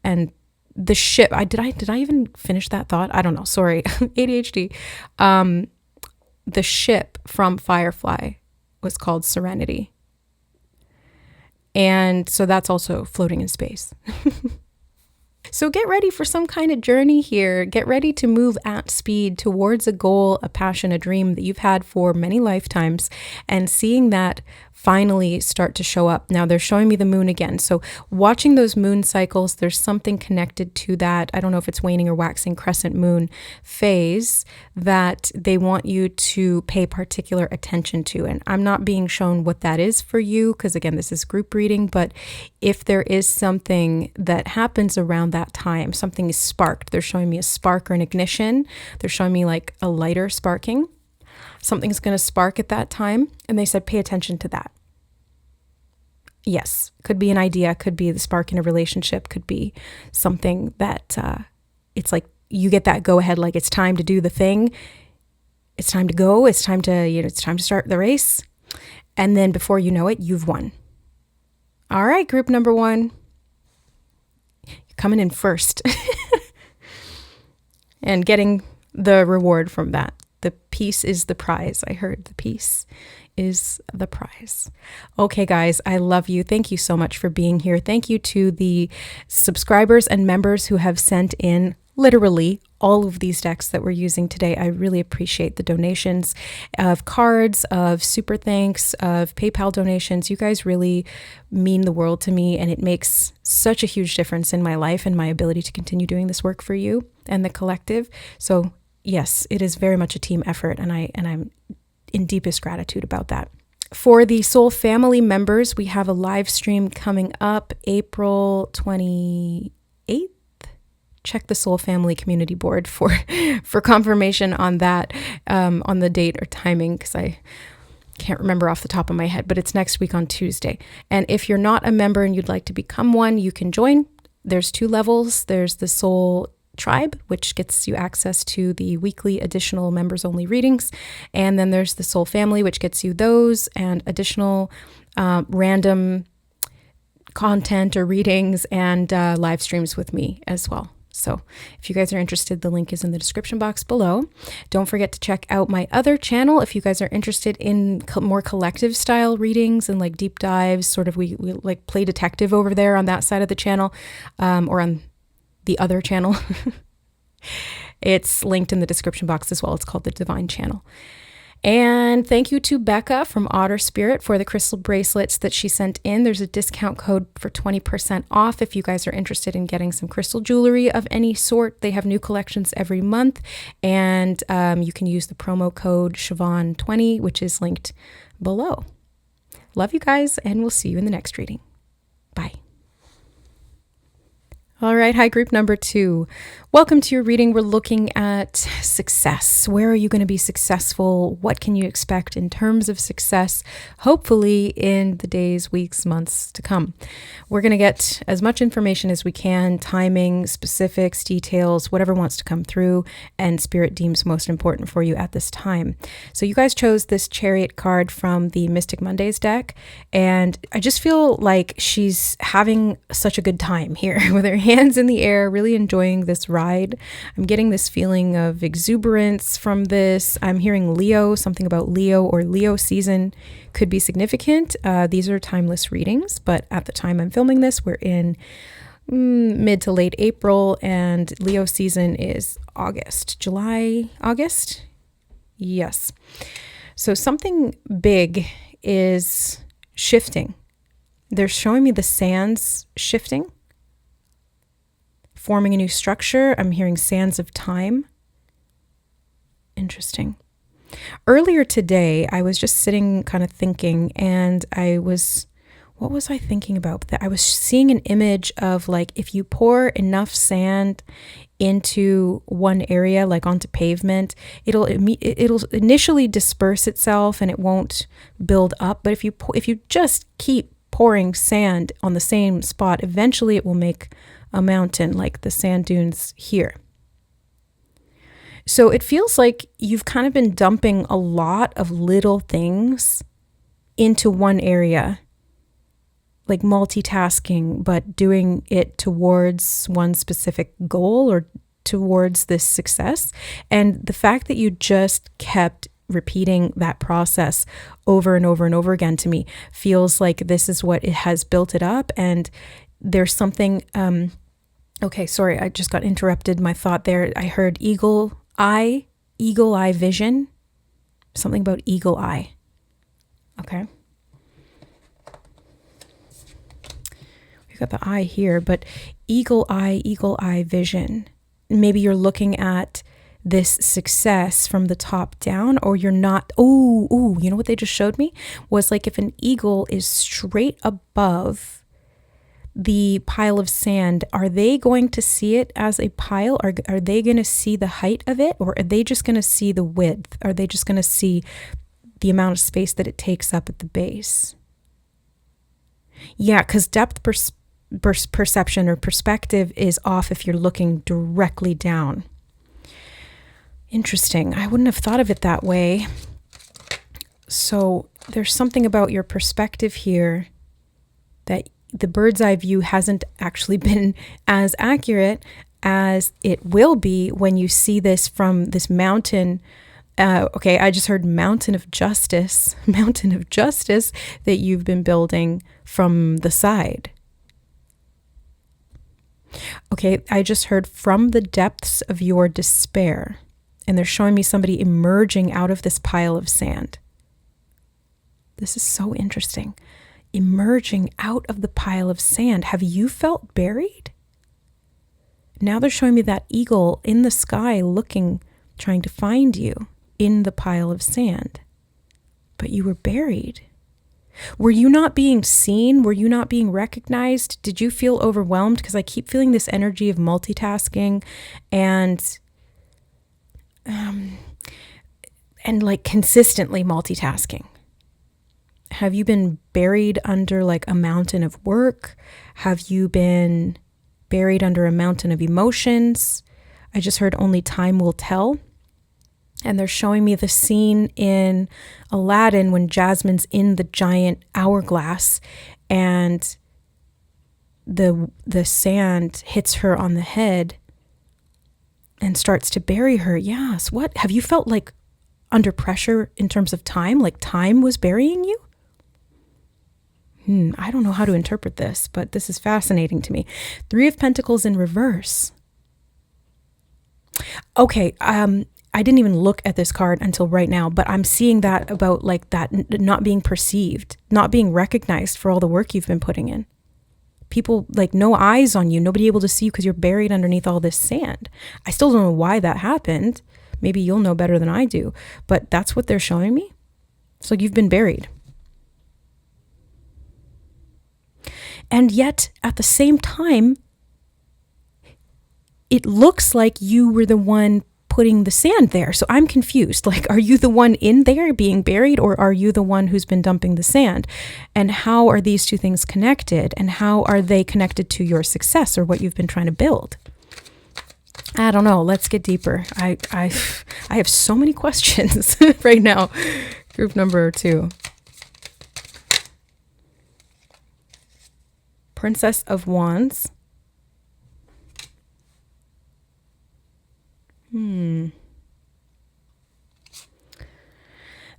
and the ship. Did I even finish that thought? I don't know. Sorry. ADHD. The ship from Firefly was called Serenity. And so that's also floating in space. So get ready for some kind of journey here. Get ready to move at speed towards a goal, a passion, a dream that you've had for many lifetimes, and seeing that finally start to show up. Now they're showing me the moon again. So watching those moon cycles, there's something connected to that. I don't know if it's waning or waxing crescent moon phase that they want you to pay particular attention to. And I'm not being shown what that is for you, because again, this is group reading, but if there is something that happens around that time, something is sparked. They're showing me a spark or an ignition. They're showing me like a lighter sparking. Something's going to spark at that time. And they said, pay attention to that. Yes, could be an idea, could be the spark in a relationship, could be something that it's like you get that go ahead, like it's time to do the thing. it's time to go. It's time to, it's time to start the race. And then before you know it, you've won. All right, group number 1. You're coming in first and getting the reward from that. The peace is the prize. I heard the peace is the prize. Okay, guys, I love you. Thank you so much for being here. Thank you to the subscribers and members who have sent in literally all of these decks that we're using today. I really appreciate the donations of cards, of super thanks, of PayPal donations. You guys really mean the world to me, and it makes such a huge difference in my life and my ability to continue doing this work for you and the collective. So yes, it is very much a team effort, and I'm in deepest gratitude about that. For the Soul Family members, we have a live stream coming up April 28th. Check the Soul Family community board for confirmation on that, on the date or timing, because I can't remember off the top of my head, but it's next week on Tuesday. And if you're not a member and you'd like to become one, you can join. There's 2 levels. There's the Soul Tribe, which gets you access to the weekly additional members only readings. And then there's the Soul Family, which gets you those and additional random content or readings and live streams with me as well. So if you guys are interested, the link is in the description box below. Don't forget to check out my other channel if you guys are interested in more collective style readings and like deep dives. Sort of we like play detective over there on that side of the channel, or on the other channel. It's linked in the description box as well. It's called the Divine Channel. And thank you to Becca from Otter Spirit for the crystal bracelets that she sent in. There's a discount code for 20% off if you guys are interested in getting some crystal jewelry of any sort. They have new collections every month, and you can use the promo code Siobhan20, which is linked below. Love you guys, and we'll see you in the next reading. Bye. All right, hi, group number 2. Welcome to your reading. We're looking at success. Where are you going to be successful? What can you expect in terms of success, hopefully in the days, weeks, months to come? We're going to get as much information as we can, timing, specifics, details, whatever wants to come through and Spirit deems most important for you at this time. So you guys chose this Chariot card from the Mystic Mondays deck, and I just feel like she's having such a good time here with her hands in the air, really enjoying this ride. I'm getting this feeling of exuberance from this. I'm hearing Leo, something about Leo or Leo season could be significant. These are timeless readings, but at the time I'm filming this, we're in mid to late April, and Leo season is August? Yes. So something big is shifting. They're showing me the sands shifting, forming a new structure. I'm hearing sands of time. Interesting. Earlier today, I was just sitting kind of thinking, and what was I thinking about? That I was seeing an image of like, if you pour enough sand into one area, like onto pavement, it'll initially disperse itself and it won't build up. But if you just keep pouring sand on the same spot, eventually it will make a mountain, like the sand dunes here. So it feels like you've kind of been dumping a lot of little things into one area, like multitasking, but doing it towards one specific goal or towards this success. And the fact that you just kept repeating that process over and over and over again, to me feels like this is what it has built it up. And there's something, okay, sorry, I just got interrupted. My thought there, I heard eagle eye vision, something about eagle eye. Okay. We got the eye here, but eagle eye vision. Maybe you're looking at this success from the top down, or you're not. Oh, you know what they just showed me was like if an eagle is straight above the pile of sand, are they going to see it as a pile? Are they going to see the height of it, or are they just going to see the width? Are they just going to see the amount of space that it takes up at the base? Yeah, because depth perception or perspective is off if you're looking directly down. Interesting. I wouldn't have thought of it that way. So there's something about your perspective here that the bird's eye view hasn't actually been as accurate as it will be when you see this from this mountain. Okay, I just heard mountain of justice that you've been building from the side. Okay, I just heard from the depths of your despair. And they're showing me somebody emerging out of this pile of sand. This is so interesting. Emerging out of the pile of sand. Have you felt buried? Now they're showing me that eagle in the sky looking, trying to find you in the pile of sand. But you were buried. Were you not being seen? Were you not being recognized? Did you feel overwhelmed? Because I keep feeling this energy of multitasking and like consistently multitasking. Have you been buried under like a mountain of work? Have you been buried under a mountain of emotions? I just heard only time will tell. And they're showing me the scene in Aladdin when Jasmine's in the giant hourglass and the sand hits her on the head and starts to bury her. Yes. What? Have you felt like under pressure in terms of time? Like time was burying you? I don't know how to interpret this, but this is fascinating to me. 3 of Pentacles in reverse. Okay. I didn't even look at this card until right now, but I'm seeing that about like that not being perceived, not being recognized for all the work you've been putting in. People, like, no eyes on you, nobody able to see you because you're buried underneath all this sand. I still don't know why that happened. Maybe you'll know better than I do, but that's what they're showing me. So you've been buried. And yet, at the same time, it looks like you were the one putting the sand there. So I'm confused. Like, are you the one in there being buried, or are you the one who's been dumping the sand? And how are these two things connected? And how are they connected to your success or what you've been trying to build? I don't know. Let's get deeper. I have so many questions right now. Group number 2. Princess of Wands. The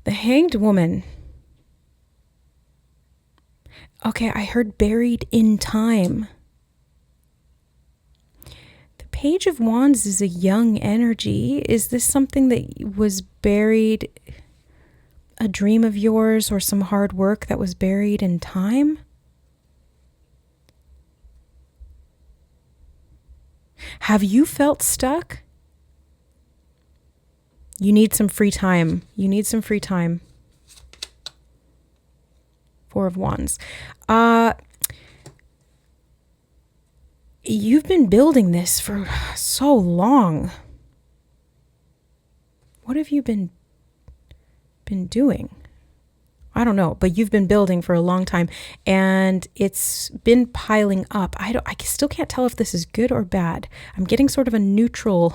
Hanged Woman. Okay, I heard buried in time. The Page of Wands is a young energy. Is this something that was buried, a dream of yours or some hard work that was buried in time? Have you felt stuck? You need some free time. You need some free time. 4 of Wands. You've been building this for so long. What have you been doing? I don't know, but you've been building for a long time and it's been piling up. I still can't tell if this is good or bad. I'm getting sort of a neutral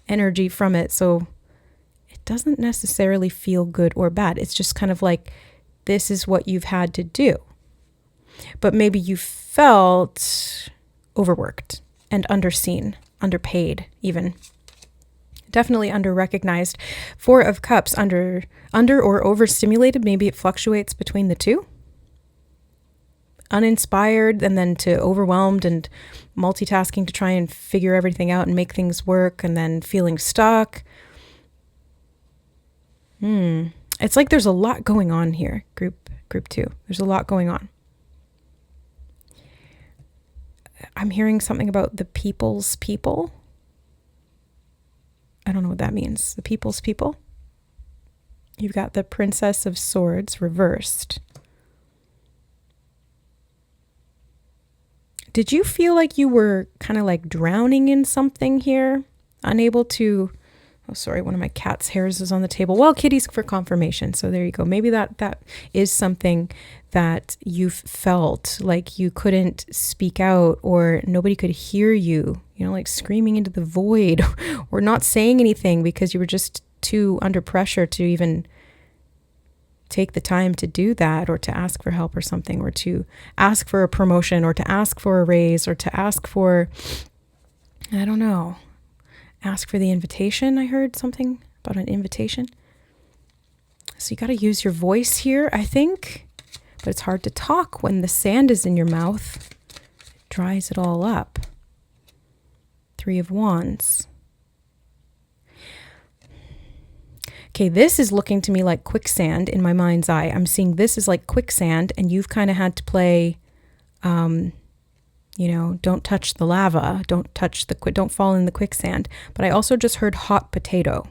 energy from it. So it doesn't necessarily feel good or bad. It's just kind of like, this is what you've had to do. But maybe you felt overworked and underseen, underpaid even. Definitely under-recognized. 4 of Cups, under or overstimulated. Maybe it fluctuates between the two. Uninspired and then to overwhelmed and multitasking to try and figure everything out and make things work, and then feeling stuck. It's like there's a lot going on here, group 2. There's a lot going on. I'm hearing something about the people's people. I don't know what that means. The people's people. You've got the Princess of Swords reversed. Did you feel like you were kind of like drowning in something here? Unable to... Oh, sorry, one of my cat's hairs is on the table. Well, kitties for confirmation. So there you go. Maybe that is something that you've felt like you couldn't speak out or nobody could hear you. like screaming into the void or not saying anything because you were just too under pressure to even take the time to do that, or to ask for help or something, or to ask for a promotion, or to ask for a raise, or to ask for, I don't know, ask for the invitation. I heard something about an invitation. So you got to use your voice here, I think, but it's hard to talk when the sand is in your mouth. It dries it all up. 3 of Wands. Okay, this is looking to me like quicksand in my mind's eye. I'm seeing this is like quicksand, and you've kind of had to play, don't touch the lava, don't fall in the quicksand. But I also just heard hot potato,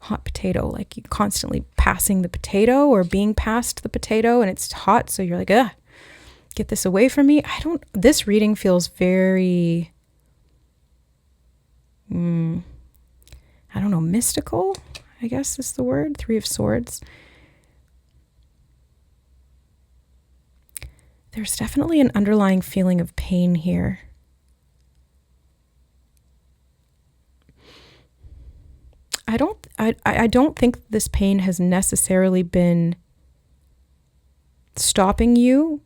like you constantly passing the potato or being passed the potato, and it's hot. So you're like, get this away from me. This reading feels very, mystical, I guess is the word. 3 of Swords. There's definitely an underlying feeling of pain here. I don't think this pain has necessarily been stopping you,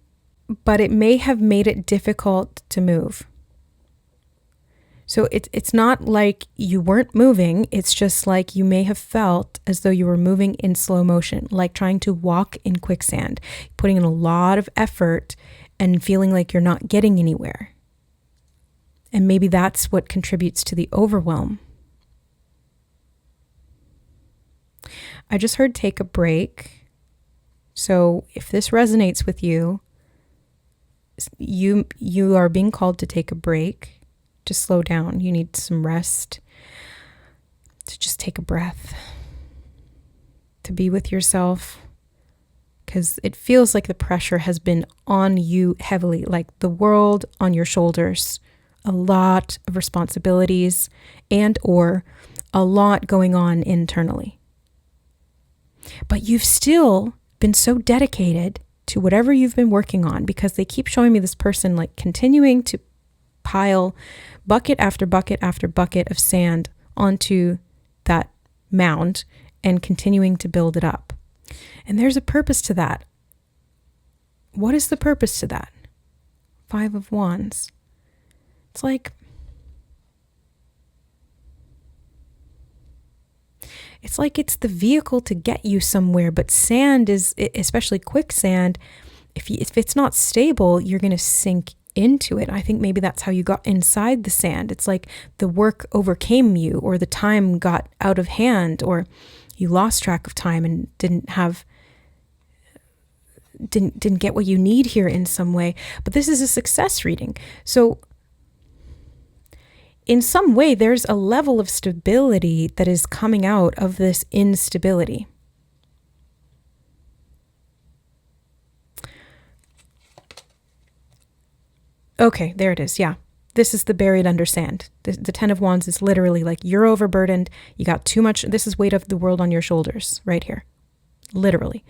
but it may have made it difficult to move. So it's not like you weren't moving. It's just like you may have felt as though you were moving in slow motion, like trying to walk in quicksand, putting in a lot of effort and feeling like you're not getting anywhere. And maybe that's what contributes to the overwhelm. I just heard take a break. So if this resonates with you, you are being called to take a break. To slow down. You need some rest, to just take a breath, to be with yourself, because it feels like the pressure has been on you heavily, like the world on your shoulders, a lot of responsibilities and or a lot going on internally. But you've still been so dedicated to whatever you've been working on, because they keep showing me this person like continuing to pile bucket after bucket after bucket of sand onto that mound and continuing to build it up. And there's a purpose to that. What is the purpose to that? 5 of Wands. It's like, it's the vehicle to get you somewhere, but sand is, especially quicksand, if it's not stable, you're going to sink into it. I think maybe that's how you got inside the sand. It's like the work overcame you, or the time got out of hand, or you lost track of time and didn't get what you need here in some way. But this is a success reading. So in some way, there's a level of stability that is coming out of this instability. Okay, there it is. Yeah. This is the buried under sand. The 10 of Wands is literally like you're overburdened. You got too much. This is weight of the world on your shoulders right here. Literally.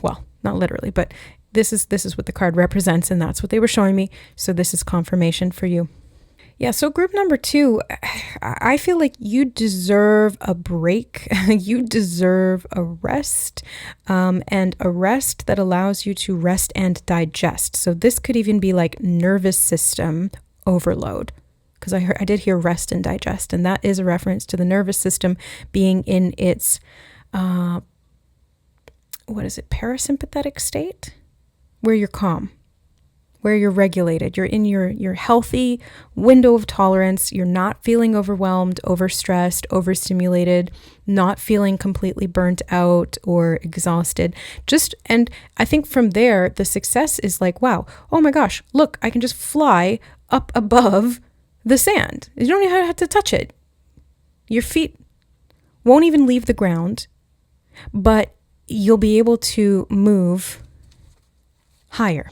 Well, not literally, but this is what the card represents, and that's what they were showing me. So this is confirmation for you. Yeah, so group number 2, I feel like you deserve a break. You deserve a rest, and a rest that allows you to rest and digest. So this could even be like nervous system overload, because I did hear rest and digest, and that is a reference to the nervous system being in its, parasympathetic state, where you're calm, where you're regulated, you're in your healthy window of tolerance, you're not feeling overwhelmed, overstressed, overstimulated, not feeling completely burnt out or exhausted. And I think from there, the success is like, wow, oh my gosh, look, I can just fly up above the sand. You don't even have to touch it. Your feet won't even leave the ground, but you'll be able to move higher.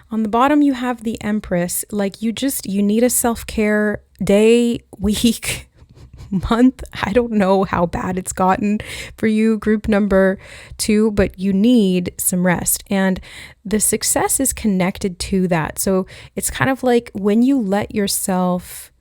On the bottom, you have the Empress. Like you need a self-care day, week, month. I don't know how bad it's gotten for you, group number 2, but you need some rest. And the success is connected to that. So it's kind of like when you let yourself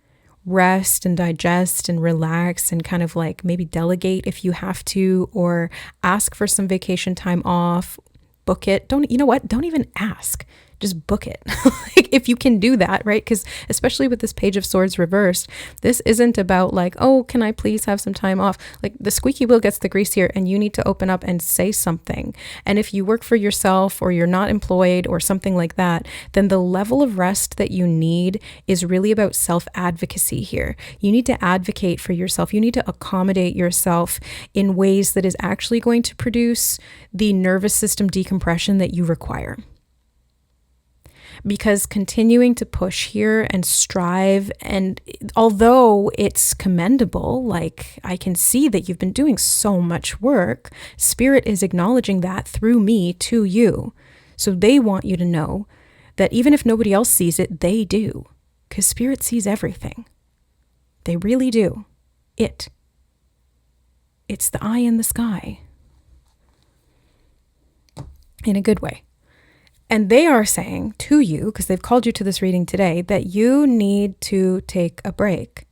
rest and digest and relax and kind of like maybe delegate if you have to, or ask for some vacation time off, book it. Don't even ask. Just book it. Like if you can do that, right? Because especially with this Page of Swords reversed, this isn't about like, oh, can I please have some time off? Like the squeaky wheel gets the grease here, and you need to open up and say something. And if you work for yourself or you're not employed or something like that, then the level of rest that you need is really about self-advocacy here. You need to advocate for yourself. You need to accommodate yourself in ways that is actually going to produce the nervous system decompression that you require. Because continuing to push here and strive, and although it's commendable, like I can see that you've been doing so much work, Spirit is acknowledging that through me to you. So they want you to know that even if nobody else sees it, they do. Because Spirit sees everything. They really do. It's the eye in the sky. In a good way. And they are saying to you, because they've called you to this reading today, that you need to take a break.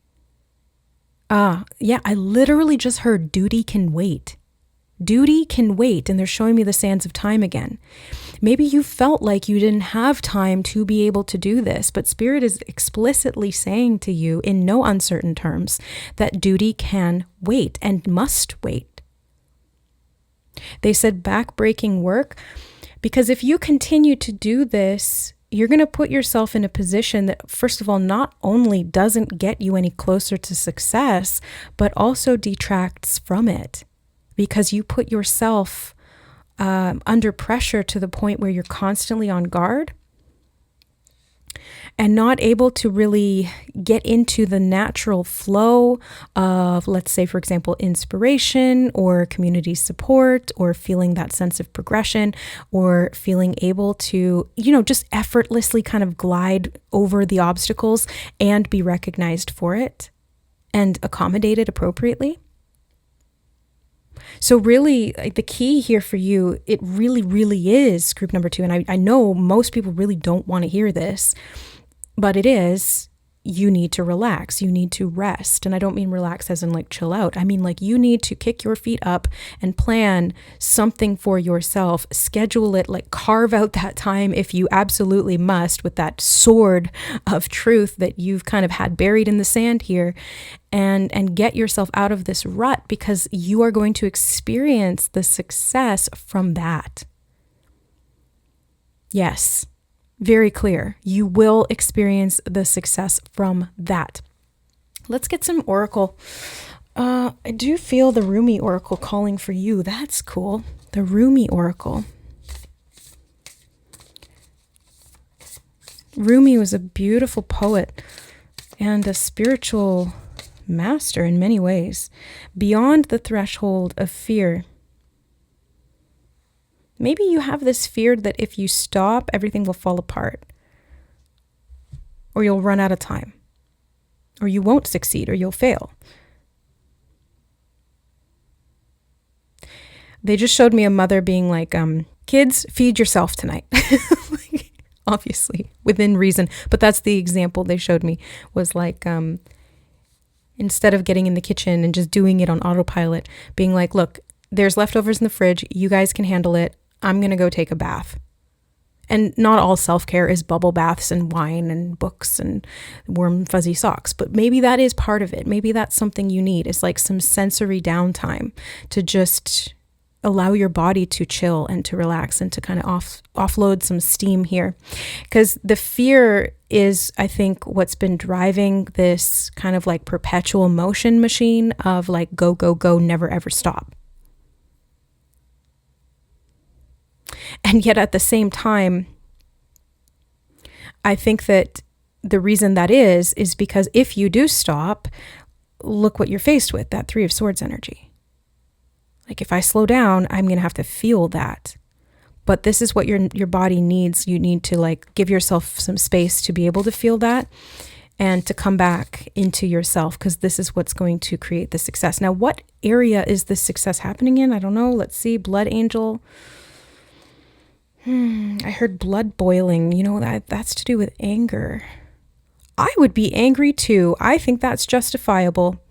Yeah, I literally just heard duty can wait. Duty can wait. And they're showing me the sands of time again. Maybe you felt like you didn't have time to be able to do this, but Spirit is explicitly saying to you in no uncertain terms that duty can wait and must wait. They said backbreaking work. Because if you continue to do this, you're going to put yourself in a position that, first of all, not only doesn't get you any closer to success, but also detracts from it. Because you put yourself under pressure to the point where you're constantly on guard and not able to really get into the natural flow of, let's say, for example, inspiration or community support, or feeling that sense of progression, or feeling able to, just effortlessly kind of glide over the obstacles and be recognized for it and accommodated appropriately. So really, the key here for you, it really, really is group number 2. And I know most people really don't want to hear this, but it is, you need to relax. You need to rest. And I don't mean relax as in like chill out. I mean like you need to kick your feet up and plan something for yourself. Schedule it, like carve out that time if you absolutely must, with that sword of truth that you've kind of had buried in the sand here, and get yourself out of this rut, because you are going to experience the success from that. Yes. Very clear. You will experience the success from that. Let's get some oracle. I do feel the Rumi oracle calling for you. That's cool. The Rumi oracle. Rumi was a beautiful poet and a spiritual master in many ways. Beyond the threshold of fear. Maybe you have this fear that if you stop, everything will fall apart, or you'll run out of time, or you won't succeed, or you'll fail. They just showed me a mother being like, kids, feed yourself tonight. Obviously, within reason. But that's the example they showed me, was like, instead of getting in the kitchen and just doing it on autopilot, being like, look, there's leftovers in the fridge. You guys can handle it. I'm going to go take a bath. And not all self-care is bubble baths and wine and books and warm fuzzy socks, but maybe that is part of it. Maybe that's something you need. It's like some sensory downtime to just allow your body to chill and to relax and to kind of offload some steam here. Because the fear is, I think, what's been driving this kind of like perpetual motion machine of like go, go, go, never ever stop. And yet at the same time, I think that the reason that is because if you do stop, look what you're faced with, that 3 of Swords energy. Like if I slow down, I'm going to have to feel that. But this is what your body needs. You need to like give yourself some space to be able to feel that. and to come back into yourself, because this is what's going to create the success. Now, what area is this success happening in? I don't know. Let's see. Blood angel. I heard blood boiling. You know, that's to do with anger. I would be angry too. I think that's justifiable.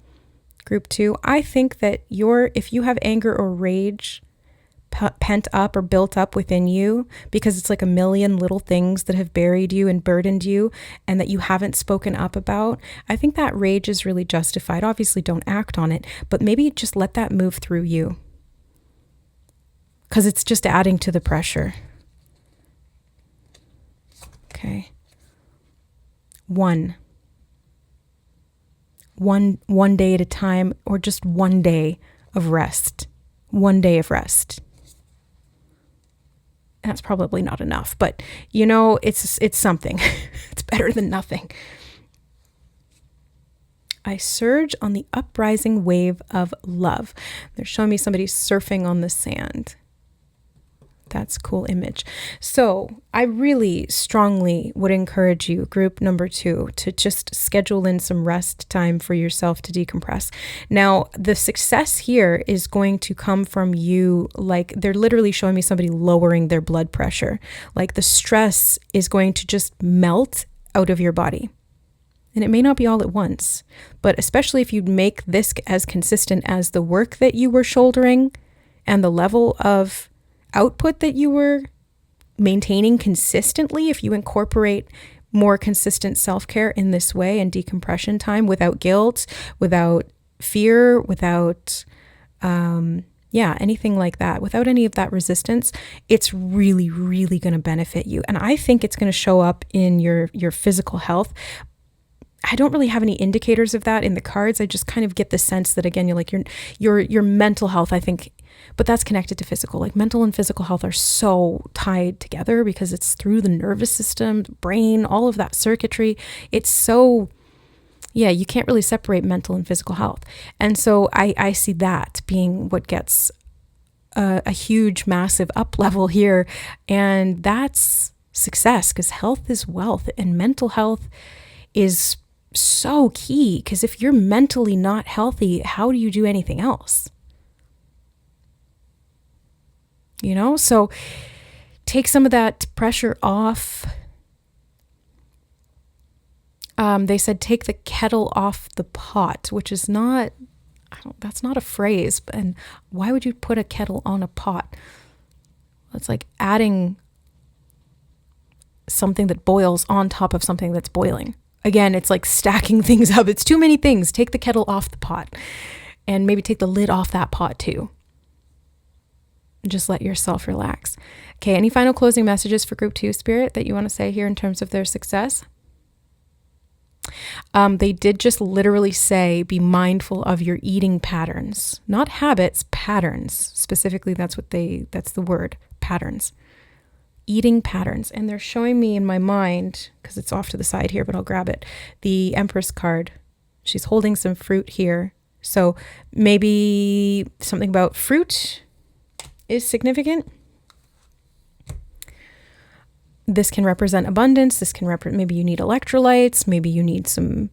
Group 2, I think that if you have anger or rage pent up or built up within you, because it's like a million little things that have buried you and burdened you and that you haven't spoken up about, I think that rage is really justified. Obviously, don't act on it, but maybe just let that move through you, because it's just adding to the pressure. Okay. One day at a time, or just one day of rest. One day of rest. That's probably not enough, but you know, it's something. It's better than nothing. I surge on the uprising wave of love. They're showing me somebody surfing on the sand. That's a cool image. So I really strongly would encourage you, group number 2, to just schedule in some rest time for yourself to decompress. Now, the success here is going to come from you, like they're literally showing me somebody lowering their blood pressure. Like the stress is going to just melt out of your body. And it may not be all at once, but especially if you make this as consistent as the work that you were shouldering and the level of output that you were maintaining consistently, if you incorporate more consistent self-care in this way and decompression time without guilt, without fear, without anything like that, without any of that resistance, it's really, really going to benefit you. And I think it's going to show up in your physical health. I don't really have any indicators of that in the cards. I just kind of get the sense that, again, you're like your mental health, I think, but that's connected to physical. Like mental and physical health are so tied together because it's through the nervous system, brain, all of that circuitry. It's so, you can't really separate mental and physical health. And so I see that being what gets a huge, massive up level here. And that's success, because health is wealth, and mental health is so key, because if you're mentally not healthy, how do you do anything else? You know, so take some of that pressure off. They said take the kettle off the pot, which is not, that's not a phrase. And why would you put a kettle on a pot? It's like adding something that boils on top of something that's boiling. Again, it's like stacking things up. It's too many things. Take the kettle off the pot, and maybe take the lid off that pot too. Just let yourself relax. Okay, any final closing messages for group 2, Spirit, that you want to say here in terms of their success? They did just literally say, be mindful of your eating patterns, not habits, patterns. Specifically, that's the word, patterns. Eating patterns. And they're showing me in my mind, because it's off to the side here, but I'll grab it, the Empress card. She's holding some fruit here. So maybe something about fruit is significant. This can represent abundance. This can maybe you need electrolytes. Maybe you need some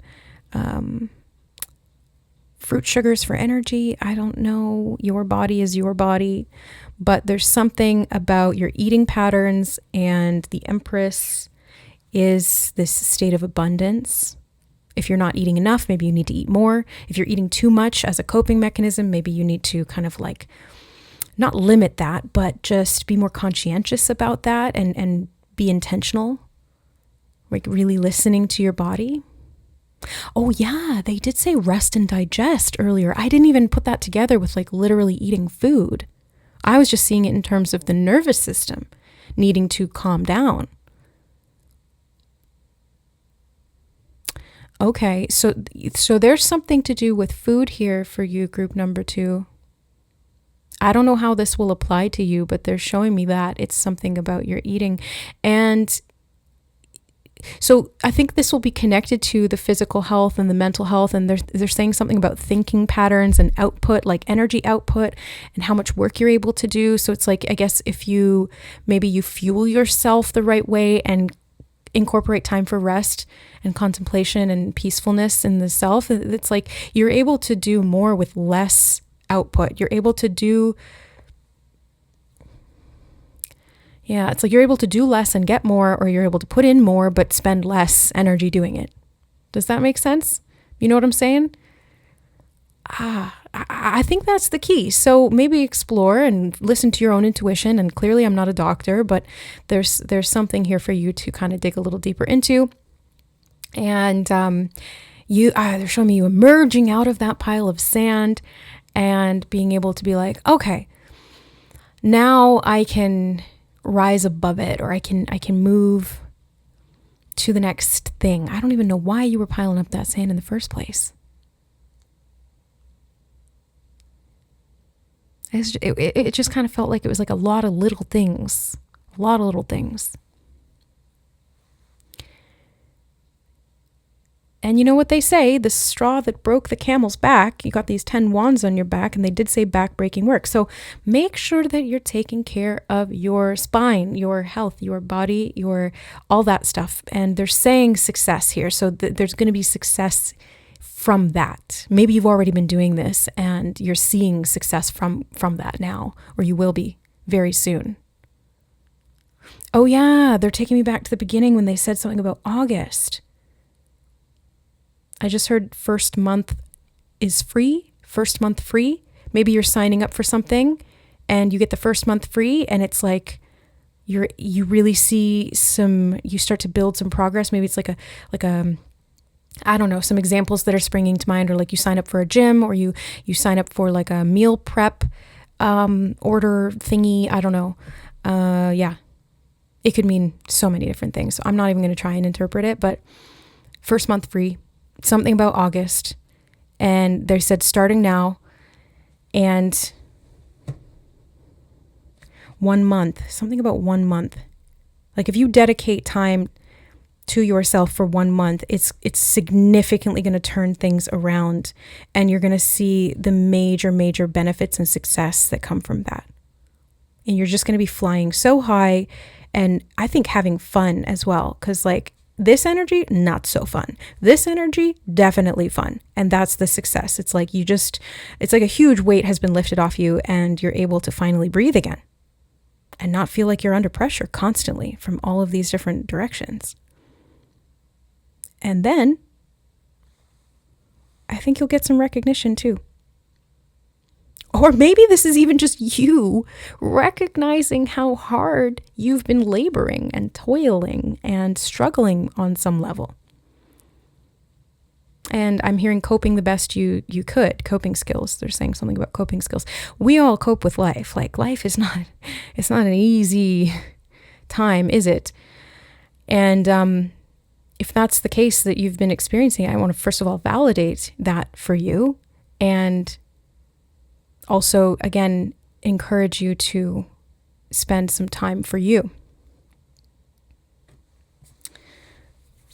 fruit sugars for energy. I don't know. Your body is your body. But there's something about your eating patterns, and the Empress is this state of abundance. If you're not eating enough, maybe you need to eat more. If you're eating too much as a coping mechanism, maybe you need to kind of like not limit that, but just be more conscientious about that and be intentional, like really listening to your body. Oh yeah, they did say rest and digest earlier. I didn't even put that together with like literally eating food. I was just seeing it in terms of the nervous system needing to calm down. Okay, so there's something to do with food here for you, group number 2. I don't know how this will apply to you, but they're showing me that it's something about your eating. And so I think this will be connected to the physical health and the mental health. And they're saying something about thinking patterns and output, like energy output and how much work you're able to do. So it's like, I guess if maybe you fuel yourself the right way and incorporate time for rest and contemplation and peacefulness in the self, it's like you're able to do more with less output. You're able to do, it's like you're able to do less and get more, or you're able to put in more but spend less energy doing it. Does that make sense? You know what I'm saying? I think that's the key. So maybe explore and listen to your own intuition. And clearly I'm not a doctor, but there's something here for you to kind of dig a little deeper into. And they're showing me you emerging out of that pile of sand and being able to be like, okay, now I can rise above it, or I can move to the next thing. I don't even know why you were piling up that sand in the first place. It just kind of felt like it was like a lot of little things. And you know what they say, the straw that broke the camel's back, you got these 10 wands on your back, and they did say back-breaking work. So make sure that you're taking care of your spine, your health, your body, your all that stuff. And they're saying success here. So there's going to be success from that. Maybe you've already been doing this and you're seeing success from that now, or you will be very soon. Oh yeah, they're taking me back to the beginning when they said something about August. I just heard first month free. Maybe you're signing up for something and you get the first month free, and it's like you really see you start to build some progress. Maybe it's like a I don't know, some examples that are springing to mind are like you sign up for a gym, or you sign up for like a meal prep order thingy. I don't know. It could mean so many different things. So I'm not even going to try and interpret it, but first month free, something about August. And they said starting now, and 1 month, something about 1 month. Like if you dedicate time to yourself for 1 month, it's significantly going to turn things around, and you're going to see the major benefits and success that come from that. And you're just going to be flying so high, and I think having fun as well, because like this energy, not so fun. This energy, definitely fun. And that's the success. It's like it's like a huge weight has been lifted off you, and you're able to finally breathe again and not feel like you're under pressure constantly from all of these different directions. And then I think you'll get some recognition too. Or maybe this is even just you recognizing how hard you've been laboring and toiling and struggling on some level. And I'm hearing coping the best you could, coping skills. They're saying something about coping skills. We all cope with life. Like life is it's not an easy time, is it? And if that's the case that you've been experiencing, I want to first of all validate that for you, and also, again, encourage you to spend some time for you,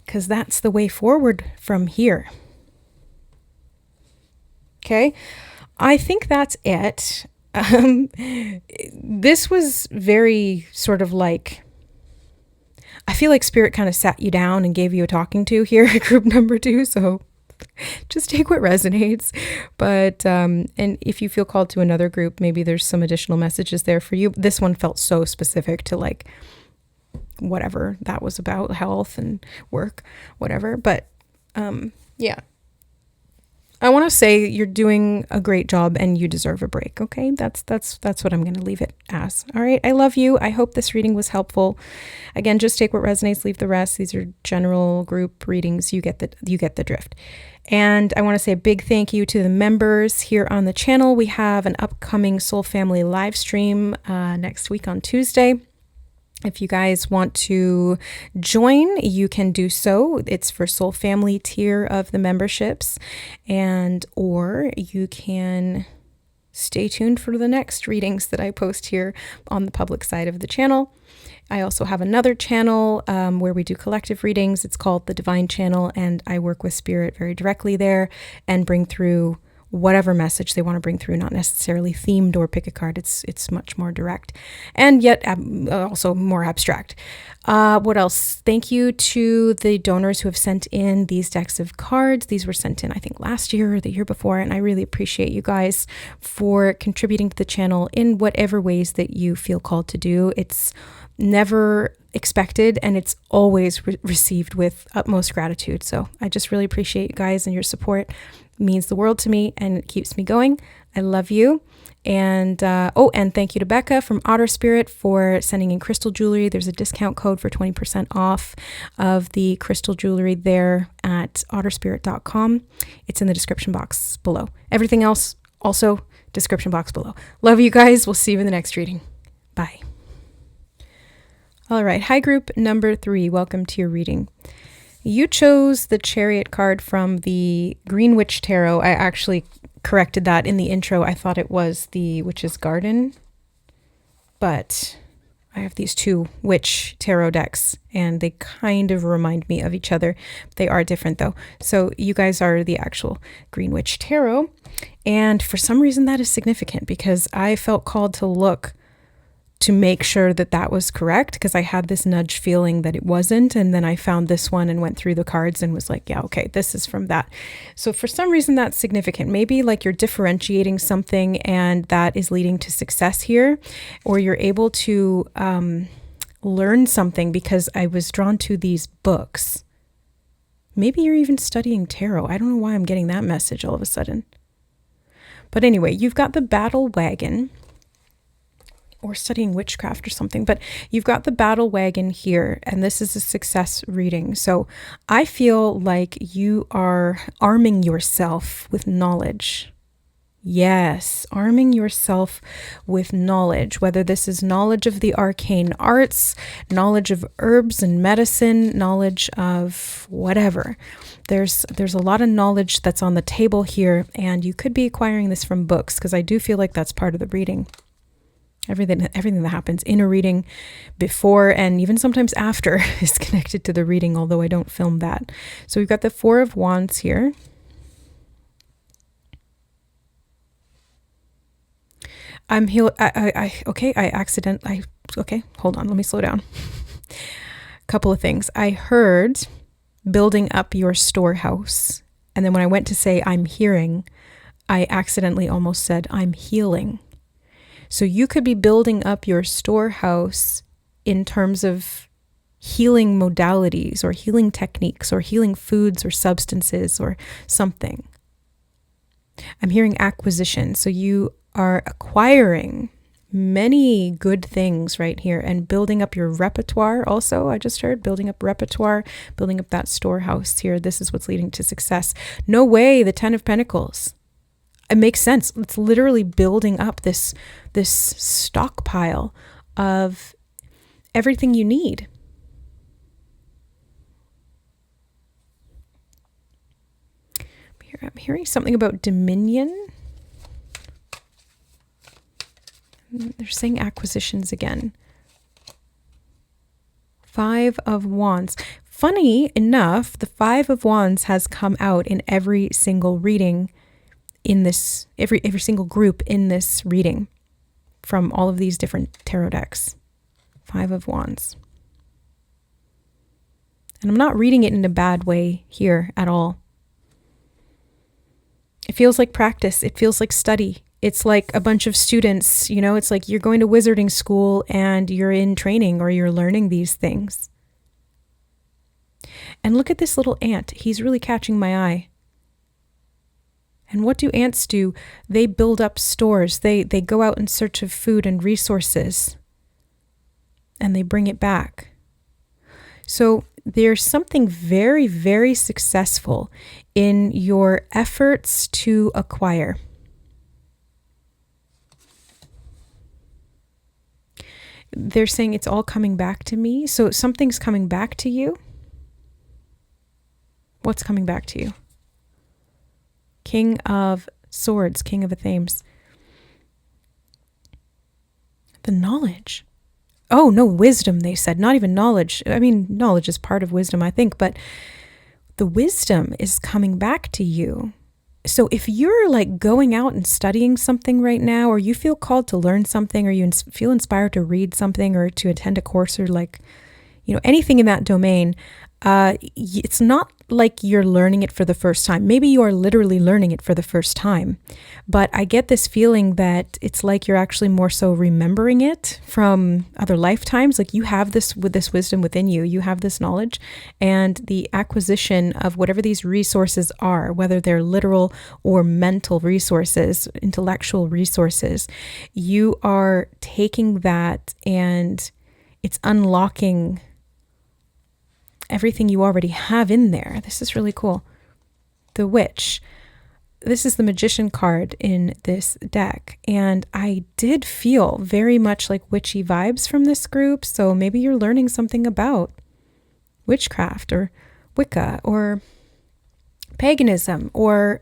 because that's the way forward from here. Okay, I think that's it. This was very sort of like, I feel like Spirit kind of sat you down and gave you a talking to here at group number 2. So just take what resonates. But, and if you feel called to another group, maybe there's some additional messages there for you. This one felt so specific to like whatever that was about, health and work, whatever. But, yeah. I want to say you're doing a great job and you deserve a break. Okay. That's what I'm going to leave it as. All right. I love you. I hope this reading was helpful. Again, just take what resonates, leave the rest. These are general group readings. You get the drift. And I want to say a big thank you to the members here on the channel. We have an upcoming Soul Family live stream next week on Tuesday. If you guys want to join, you can do so. It's for Soul Family tier of the memberships, or you can stay tuned for the next readings that I post here on the public side of the channel. I also have another channel where we do collective readings. It's called the Divine Channel, and I work with Spirit very directly there and bring through whatever message they want to bring through, not necessarily themed or pick a card. It's much more direct and yet also more abstract. What else? Thank you to the donors who have sent in these decks of cards. These were sent in, I think, last year or the year before, and I really appreciate you guys for contributing to the channel in whatever ways that you feel called to do. It's never expected, and it's always received with utmost gratitude. So I just really appreciate you guys, and your support means the world to me, and it keeps me going. I love you. And and thank you to Becca from Otter Spirit for sending in crystal jewelry. There's a discount code for 20% off of the crystal jewelry there at otterspirit.com. It's in the description box below. Everything else also description box below. Love you guys. We'll see you in the next reading. Bye. All right. Hi, group number 3. Welcome to your reading. You chose the Chariot card from the Green Witch Tarot. I actually corrected that in the intro. I thought it was the Witch's Garden, but I have these 2 Witch Tarot decks, and they kind of remind me of each other. They are different, though. So you guys are the actual Green Witch Tarot, and for some reason that is significant because I felt called to look to make sure that that was correct, because I had this nudge feeling that it wasn't, and then I found this one and went through the cards and was like, yeah, okay, this is from that. So for some reason that's significant. Maybe like you're differentiating something and that is leading to success here, or you're able to learn something, because I was drawn to these books. Maybe you're even studying tarot. I don't know why I'm getting that message all of a sudden. But anyway, you've got the Battle Wagon, or studying witchcraft or something, but you've got the Battle Wagon here, and this is a success reading. So I feel like you are arming yourself with knowledge. Yes, arming yourself with knowledge, whether this is knowledge of the arcane arts, knowledge of herbs and medicine, knowledge of whatever. There's a lot of knowledge that's on the table here, and you could be acquiring this from books, because I do feel like that's part of the reading. Everything that happens in a reading, before and even sometimes after, is connected to the reading, although I don't film that. So we've got the 4 of Wands here. Okay, hold on, let me slow down. Couple of things. I heard building up your storehouse, and then when I went to say I'm hearing, I accidentally almost said I'm healing. So you could be building up your storehouse in terms of healing modalities or healing techniques or healing foods or substances or something. I'm hearing acquisition. So you are acquiring many good things right here and building up your repertoire also. I just heard building up repertoire, building up that storehouse here. This is what's leading to success. No way, the 10 of Pentacles. It makes sense. It's literally building up this stockpile of everything you need. I'm hearing something about dominion. They're saying acquisitions again. 5 of Wands. Funny enough, the 5 of Wands has come out in every single reading in this, every single group in this reading from all of these different tarot decks. 5 of Wands. And I'm not reading it in a bad way here at all. It feels like practice. It feels like study. It's like a bunch of students, you know, it's like you're going to wizarding school and you're in training or you're learning these things. And look at this little ant. He's really catching my eye. And what do ants do? They build up stores. They go out in search of food and resources, and they bring it back. So there's something very, very successful in your efforts to acquire. They're saying it's all coming back to me. So something's coming back to you. What's coming back to you? King of Swords, King of Athames. The knowledge. Oh, no, wisdom, they said. Not even knowledge. I mean, knowledge is part of wisdom, I think, but the wisdom is coming back to you. So if you're like going out and studying something right now, or you feel called to learn something, or you feel inspired to read something or to attend a course, or like, anything in that domain, it's not like you're learning it for the first time. Maybe you are literally learning it for the first time, but I get this feeling that it's like you're actually more so remembering it from other lifetimes. Like you have this wisdom within you, you have this knowledge, and the acquisition of whatever these resources are, whether they're literal or mental resources, intellectual resources, you are taking that and it's unlocking everything you already have in there. This is really cool. The Witch. This is the Magician card in this deck. And I did feel very much like witchy vibes from this group. So maybe you're learning something about witchcraft or Wicca or paganism or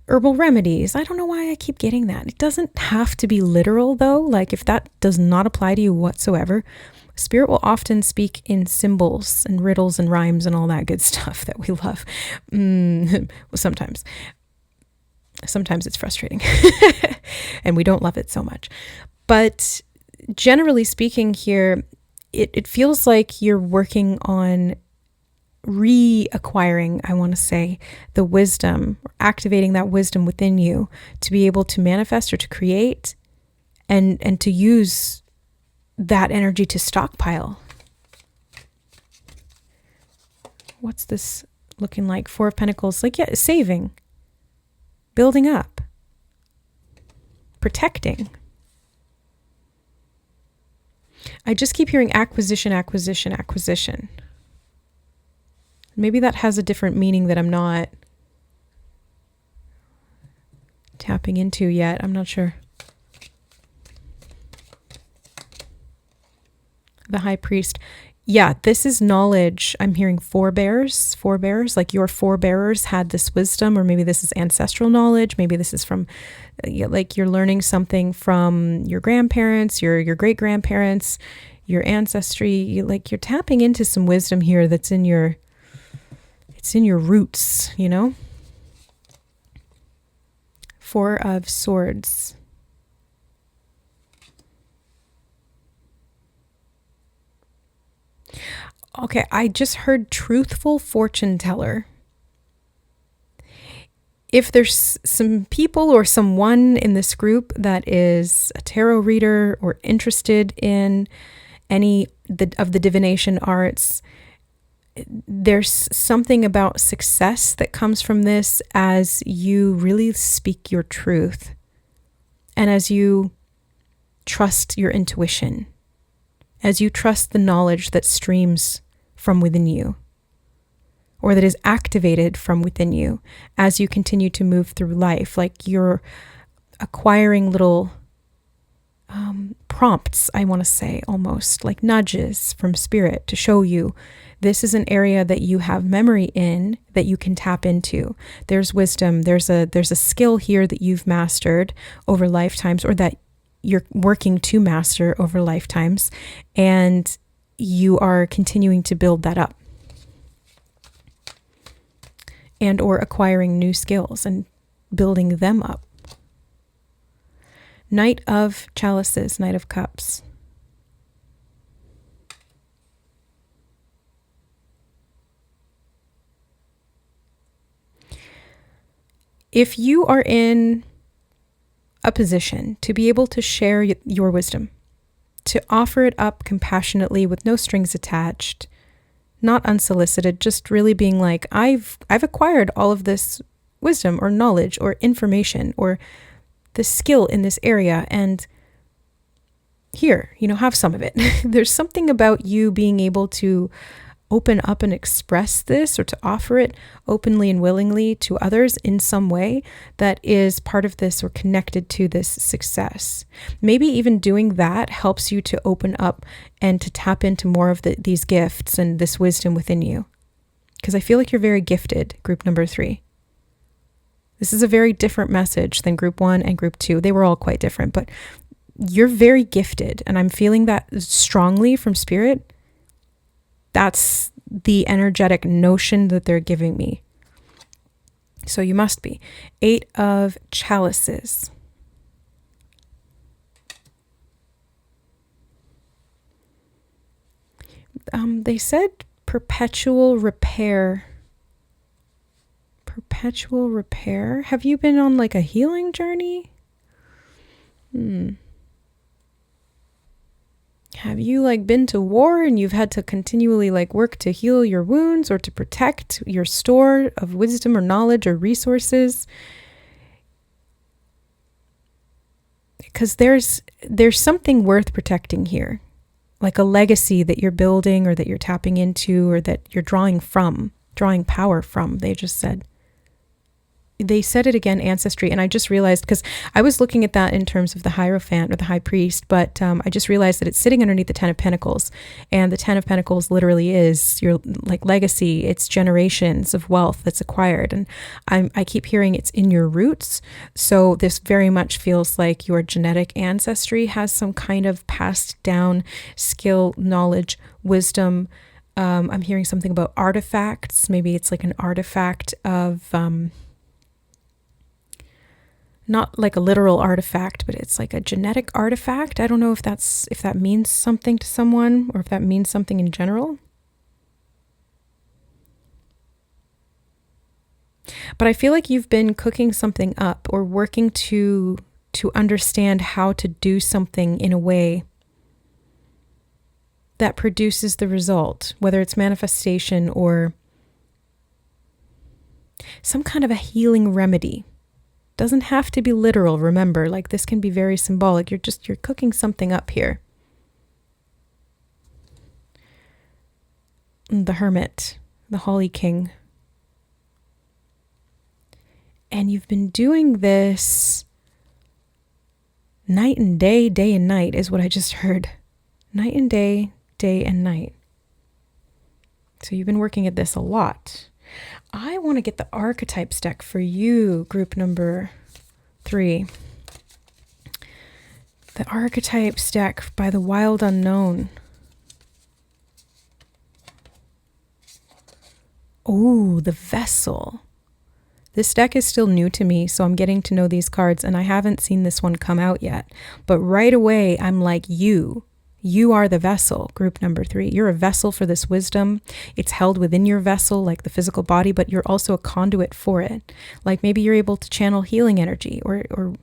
herbal remedies. I don't know why I keep getting that. It doesn't have to be literal though. Like if that does not apply to you whatsoever, Spirit will often speak in symbols and riddles and rhymes and all that good stuff that we love. Well, sometimes it's frustrating and we don't love it so much. But generally speaking here, it feels like you're working on reacquiring, I want to say, the wisdom, or activating that wisdom within you to be able to manifest or to create and to use that energy to stockpile. What's this looking like? Four of Pentacles, like, yeah, saving, building up, protecting. I just keep hearing acquisition, acquisition, acquisition. Maybe that has a different meaning that I'm not tapping into yet. I'm not sure. The High Priest. Yeah, this is knowledge. I'm hearing forebears, like your forebears had this wisdom, or maybe this is ancestral knowledge. Maybe this is from, like, you're learning something from your grandparents, your great-grandparents, your ancestry. You're tapping into some wisdom here that's in your roots, Four of Swords. Okay, I just heard truthful fortune teller. If there's some people or someone in this group that is a tarot reader or interested in any of the divination arts, there's something about success that comes from this as you really speak your truth and as you trust your intuition, as you trust the knowledge that streams from within you, or that is activated from within you as you continue to move through life. Like you're acquiring little prompts, I want to say, almost like nudges from Spirit to show you this is an area that you have memory in that you can tap into. There's wisdom, there's a skill here that you've mastered over lifetimes, or that you're working to master over lifetimes, and you are continuing to build that up and or acquiring new skills and building them up. Knight of Chalices, Knight of Cups. If you are in a position to be able to share your wisdom, to offer it up compassionately with no strings attached, not unsolicited, just really being like, I've acquired all of this wisdom or knowledge or information or the skill in this area, and here, have some of it. There's something about you being able to open up and express this, or to offer it openly and willingly to others in some way that is part of this or connected to this success. Maybe even doing that helps you to open up and to tap into more of these gifts and this wisdom within you. Because I feel like you're very gifted, group number 3. This is a very different message than group 1 and group 2. They were all quite different, but you're very gifted, and I'm feeling that strongly from Spirit. That's the energetic notion that they're giving me. So you must be. 8 of chalices. They said perpetual repair. Perpetual repair? Have you been on like a healing journey? Have you like been to war and you've had to continually like work to heal your wounds or to protect your store of wisdom or knowledge or resources? Because there's something worth protecting here, like a legacy that you're building or that you're tapping into or that you're drawing power from. They said it again, ancestry. And I just realized, because I was looking at that in terms of the Hierophant or the High Priest, but I just realized that it's sitting underneath the 10 of Pentacles. And the 10 of Pentacles literally is your like legacy. It's generations of wealth that's acquired. And I keep hearing it's in your roots. So this very much feels like your genetic ancestry has some kind of passed down skill, knowledge, wisdom. I'm hearing something about artifacts. Maybe it's like an artifact of... not like a literal artifact, but it's like a genetic artifact. I don't know if that means something to someone or if that means something in general. But I feel like you've been cooking something up or working to understand how to do something in a way that produces the result, whether it's manifestation or some kind of a healing remedy. Doesn't have to be literal, remember, like this can be very symbolic. You're cooking something up here. The Hermit, the Holly King. And you've been doing this night and day, day and night is what I just heard. Night and day, day and night. So you've been working at this a lot. I want to get the archetypes deck for you, group number 3. The archetypes deck by the Wild Unknown. Oh, the Vessel. This deck is still new to me, so I'm getting to know these cards, and I haven't seen this one come out yet. But right away, I'm like, You are the vessel, group number 3. You're a vessel for this wisdom. It's held within your vessel, like the physical body, but you're also a conduit for it. Like maybe you're able to channel healing energy or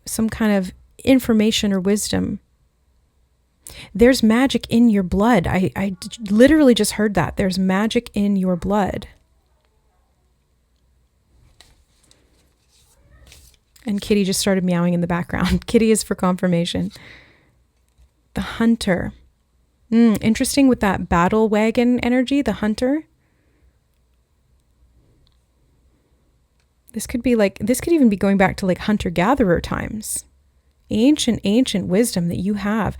some kind of information or wisdom. There's magic in your blood. I literally just heard that. There's magic in your blood. And Kitty just started meowing in the background. Kitty is for confirmation. The Hunter. Interesting with that battle wagon energy, the Hunter. This could even be going back to like hunter-gatherer times. Ancient wisdom that you have.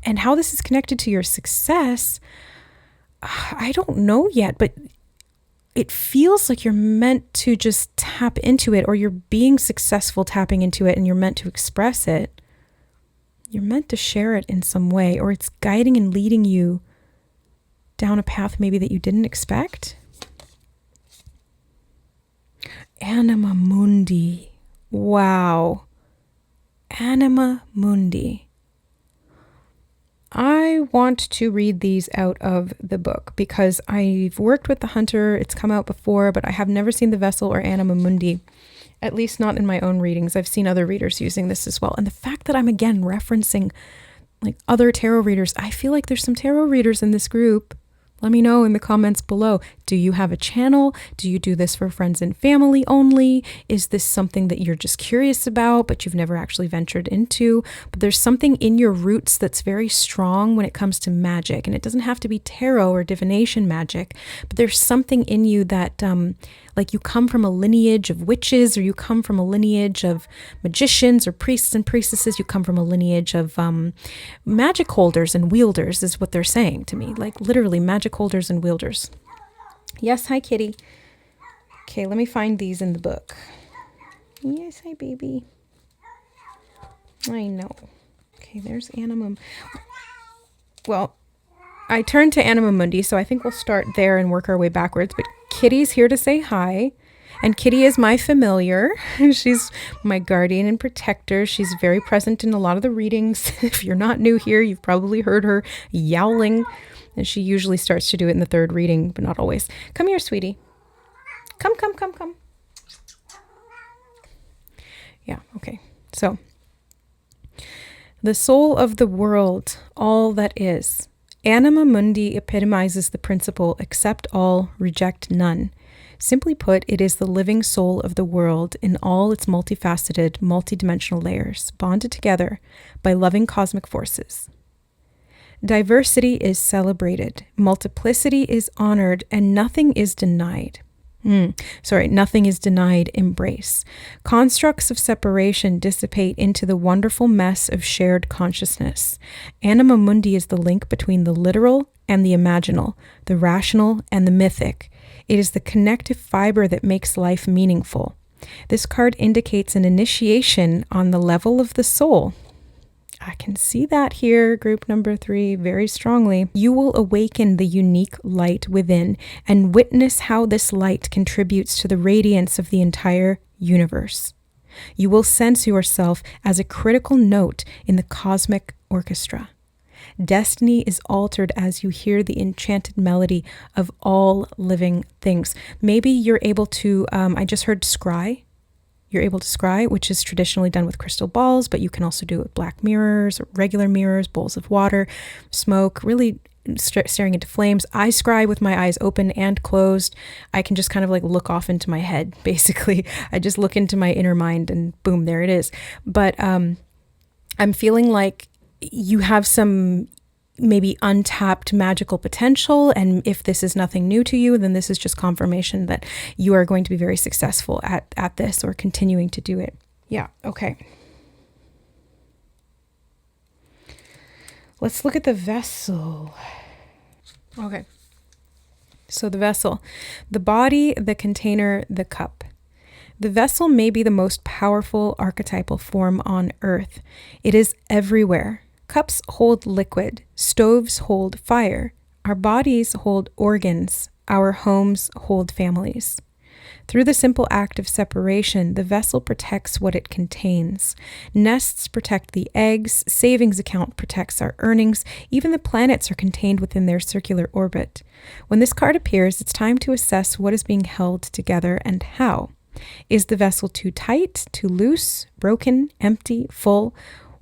And how this is connected to your success, I don't know yet, but it feels like you're meant to just tap into it, or you're being successful tapping into it and you're meant to express it. You're meant to share it in some way, or it's guiding and leading you down a path maybe that you didn't expect. Anima Mundi. Wow. Anima Mundi. I want to read these out of the book because I've worked with the Hunter. It's come out before, but I have never seen the Vessel or Anima Mundi. At least not in my own readings. I've seen other readers using this as well. And the fact that I'm again referencing like other tarot readers, I feel like there's some tarot readers in this group. Let me know in the comments below. Do you have a channel? Do you do this for friends and family only? Is this something that you're just curious about, but you've never actually ventured into? But there's something in your roots that's very strong when it comes to magic. And it doesn't have to be tarot or divination magic, but there's something in you that, like you come from a lineage of witches, or you come from a lineage of magicians or priests and priestesses. You come from a lineage of magic holders and wielders is what they're saying to me. Like literally magic holders and wielders. Yes, hi kitty. Okay, let me find these in the book. Yes, hi baby. I know. Okay, there's Anima. Well, I turned to Anima Mundi, so I think we'll start there and work our way backwards. But Kitty's here to say hi. And Kitty is my familiar. She's my guardian and protector. She's very present in a lot of the readings. If you're not new here, you've probably heard her yowling. And she usually starts to do it in the third reading, but not always. Come here, sweetie. Come. Yeah, okay. So, the soul of the world, all that is. Anima mundi epitomizes the principle, accept all, reject none. Simply put, it is the living soul of the world in all its multifaceted, multidimensional layers, bonded together by loving cosmic forces. Diversity is celebrated, multiplicity is honored, and nothing is denied. Nothing is denied embrace. Constructs of separation dissipate into the wonderful mess of shared consciousness. Anima mundi is the link between the literal and the imaginal, the rational and the mythic. It is the connective fiber that makes life meaningful. This card indicates an initiation on the level of the soul. I can see that here, group number 3, very strongly. You will awaken the unique light within and witness how this light contributes to the radiance of the entire universe. You will sense yourself as a critical note in the cosmic orchestra. Destiny is altered as you hear the enchanted melody of all living things. Maybe you're able to, I just heard scry. You're able to scry, which is traditionally done with crystal balls, but you can also do it with black mirrors, or regular mirrors, bowls of water, smoke, really staring into flames. I scry with my eyes open and closed. I can just kind of like look off into my head, basically. I just look into my inner mind and boom, there it is. But I'm feeling like you have some maybe untapped magical potential. And if this is nothing new to you, then this is just confirmation that you are going to be very successful at this or continuing to do it. Yeah, okay. Let's look at the vessel. Okay. So the vessel, the body, the container, the cup. The vessel may be the most powerful archetypal form on earth. It is everywhere. Cups hold liquid, stoves hold fire, our bodies hold organs, our homes hold families. Through the simple act of separation, the vessel protects what it contains. Nests protect the eggs, savings account protects our earnings, even the planets are contained within their circular orbit. When this card appears, it's time to assess what is being held together and how. Is the vessel too tight, too loose, broken, empty, full,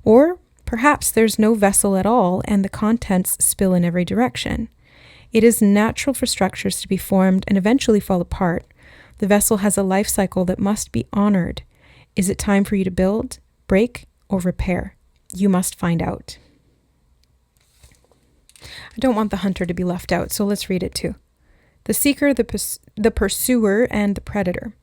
or perhaps there's no vessel at all and the contents spill in every direction? It is natural for structures to be formed and eventually fall apart. The vessel has a life cycle that must be honored. Is it time for you to build, break, or repair? You must find out. I don't want the hunter to be left out, so let's read it too. The seeker, the pursuer, and the predator.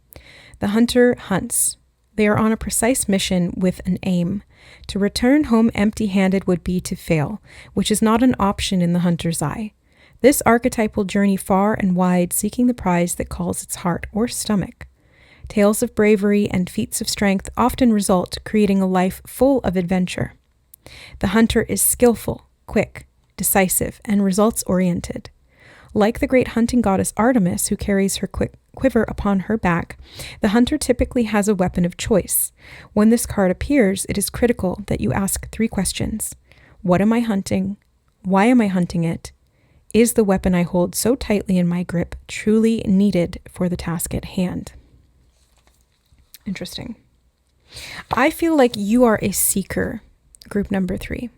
The hunter hunts. They are on a precise mission with an aim. To return home empty-handed would be to fail, which is not an option in the hunter's eye. This archetype will journey far and wide, seeking the prize that calls its heart or stomach. Tales of bravery and feats of strength often result, creating a life full of adventure. The hunter is skillful, quick, decisive, and results-oriented. Like the great hunting goddess Artemis, who carries her quiver upon her back, the hunter typically has a weapon of choice. When this card appears, it is critical that you ask 3 questions. What am I hunting? Why am I hunting it? Is the weapon I hold so tightly in my grip truly needed for the task at hand? Interesting. I feel like you are a seeker, group number 3.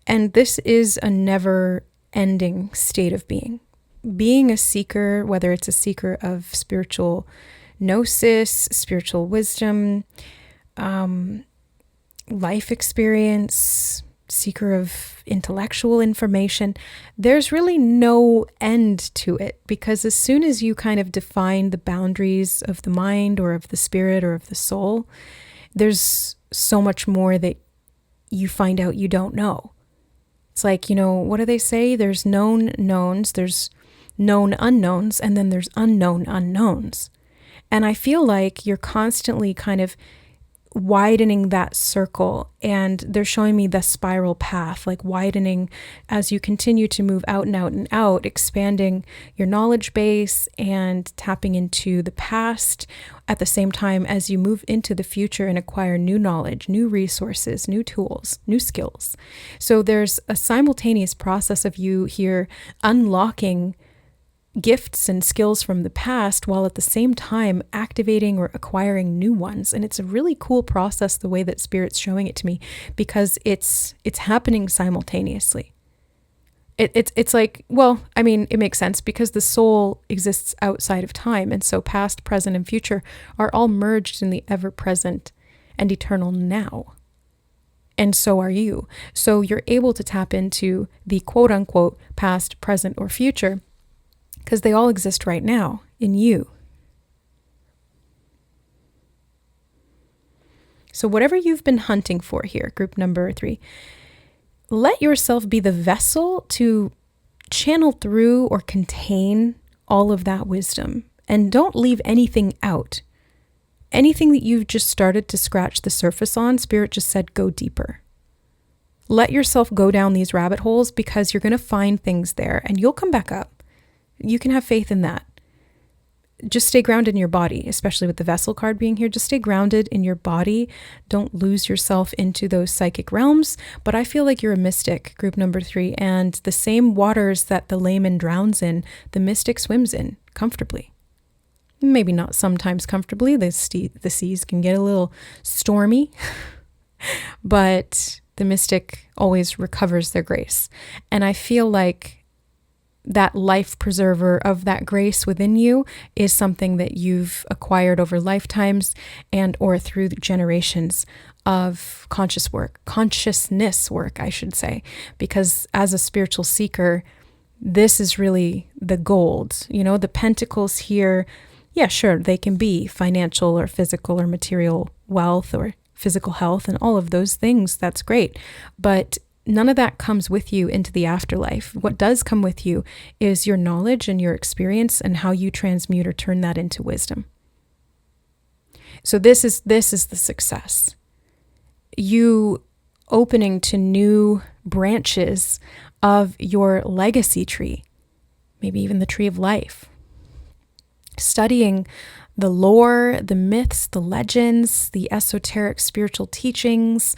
And this is a never-ending state of being. Being a seeker, whether it's a seeker of spiritual gnosis, spiritual wisdom, life experience, seeker of intellectual information, there's really no end to it, because as soon as you kind of define the boundaries of the mind or of the spirit or of the soul, there's so much more that you find out you don't know. It's like, what do they say? There's known knowns, there's known unknowns, and then there's unknown unknowns. And I feel like you're constantly kind of widening that circle, and they're showing me the spiral path, like widening as you continue to move out and out and out, expanding your knowledge base and tapping into the past at the same time as you move into the future and acquire new knowledge, new resources, new tools, new skills. So there's a simultaneous process of you here unlocking gifts and skills from the past while at the same time activating or acquiring new ones. And it's a really cool process the way that Spirit's showing it to me, because it's happening simultaneously. It's like, well, I mean, it makes sense because the soul exists outside of time. And so past, present, and future are all merged in the ever-present and eternal now. And so are you. So you're able to tap into the quote unquote past, present, or future because they all exist right now in you. So whatever you've been hunting for here, group number 3, let yourself be the vessel to channel through or contain all of that wisdom. And don't leave anything out. Anything that you've just started to scratch the surface on, Spirit just said, go deeper. Let yourself go down these rabbit holes because you're going to find things there and you'll come back up. You can have faith in that. Just stay grounded in your body, especially with the vessel card being here. Just stay grounded in your body. Don't lose yourself into those psychic realms. But I feel like you're a mystic, group number 3, and the same waters that the layman drowns in, the mystic swims in comfortably. Maybe not sometimes comfortably. The seas can get a little stormy, but the mystic always recovers their grace. And I feel like that life preserver of that grace within you is something that you've acquired over lifetimes and or through the generations of consciousness work, I should say, because as a spiritual seeker, this is really the gold. You know, the pentacles here, yeah, sure, they can be financial or physical or material wealth or physical health and all of those things. That's great. But none of that comes with you into the afterlife. What does come with you is your knowledge and your experience and how you transmute or turn that into wisdom. So this is the success. You opening to new branches of your legacy tree, maybe even the tree of life. Studying the lore, the myths, the legends, the esoteric spiritual teachings,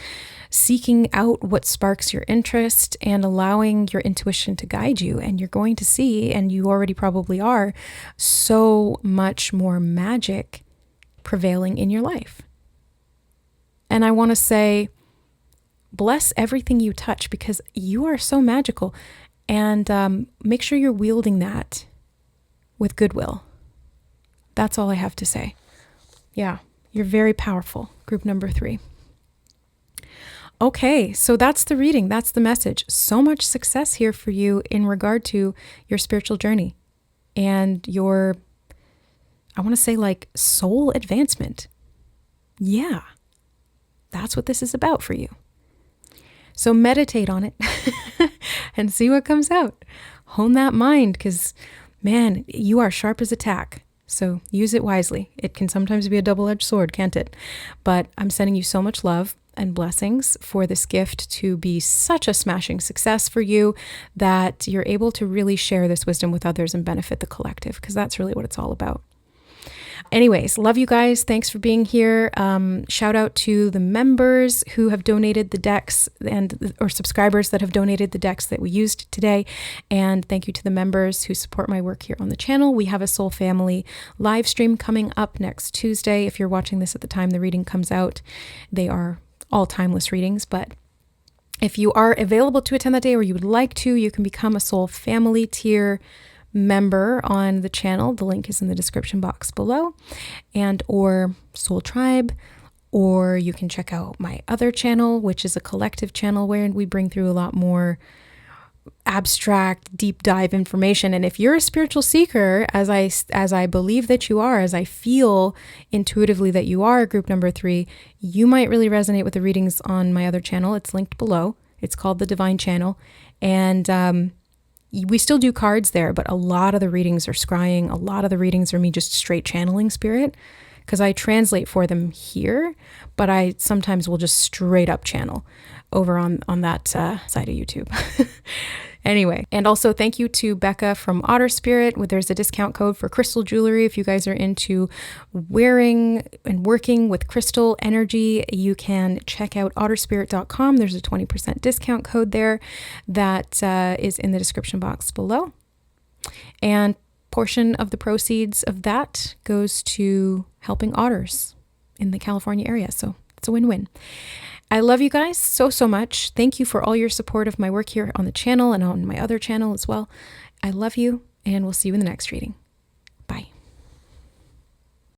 seeking out what sparks your interest and allowing your intuition to guide you. And you're going to see, and you already probably are, so much more magic prevailing in your life. And I want to say, bless everything you touch because you are so magical. And make sure you're wielding that with goodwill. That's all I have to say. Yeah, you're very powerful, group number 3. Okay, so that's the reading. That's the message. So much success here for you in regard to your spiritual journey and your, I want to say like soul advancement. Yeah, that's what this is about for you. So meditate on it and see what comes out. Hone that mind because, man, you are sharp as a tack. So use it wisely. It can sometimes be a double-edged sword, can't it? But I'm sending you so much love and blessings for this gift to be such a smashing success for you that you're able to really share this wisdom with others and benefit the collective, because that's really what it's all about. Anyways, love you guys. Thanks for being here. Shout out to the members who have donated the decks or subscribers that have donated the decks that we used today. And thank you to the members who support my work here on the channel. We have a Soul Family live stream coming up next Tuesday. If you're watching this at the time the reading comes out, they are all timeless readings, but if you are available to attend that day or you would like to, you can become a Soul Family tier member on the channel. The link is in the description box below, and or Soul Tribe, or you can check out my other channel, which is a collective channel where we bring through a lot more abstract, deep dive information. And if you're a spiritual seeker, as I believe that you are, as I feel intuitively that you are, group number 3, you might really resonate with the readings on my other channel. It's linked below. It's called the Divine Channel. And we still do cards there, but a lot of the readings are scrying. A lot of the readings are me just straight channeling spirit, because I translate for them here, but I sometimes will just straight up channel over on that side of YouTube. Anyway, and also thank you to Becca from Otter Spirit. There's a discount code for crystal jewelry. If you guys are into wearing and working with crystal energy, you can check out otterspirit.com. There's a 20% discount code there that is in the description box below. And portion of the proceeds of that goes to helping otters in the California area. So it's a win-win. I love you guys so, so much. Thank you for all your support of my work here on the channel and on my other channel as well. I love you, and we'll see you in the next reading.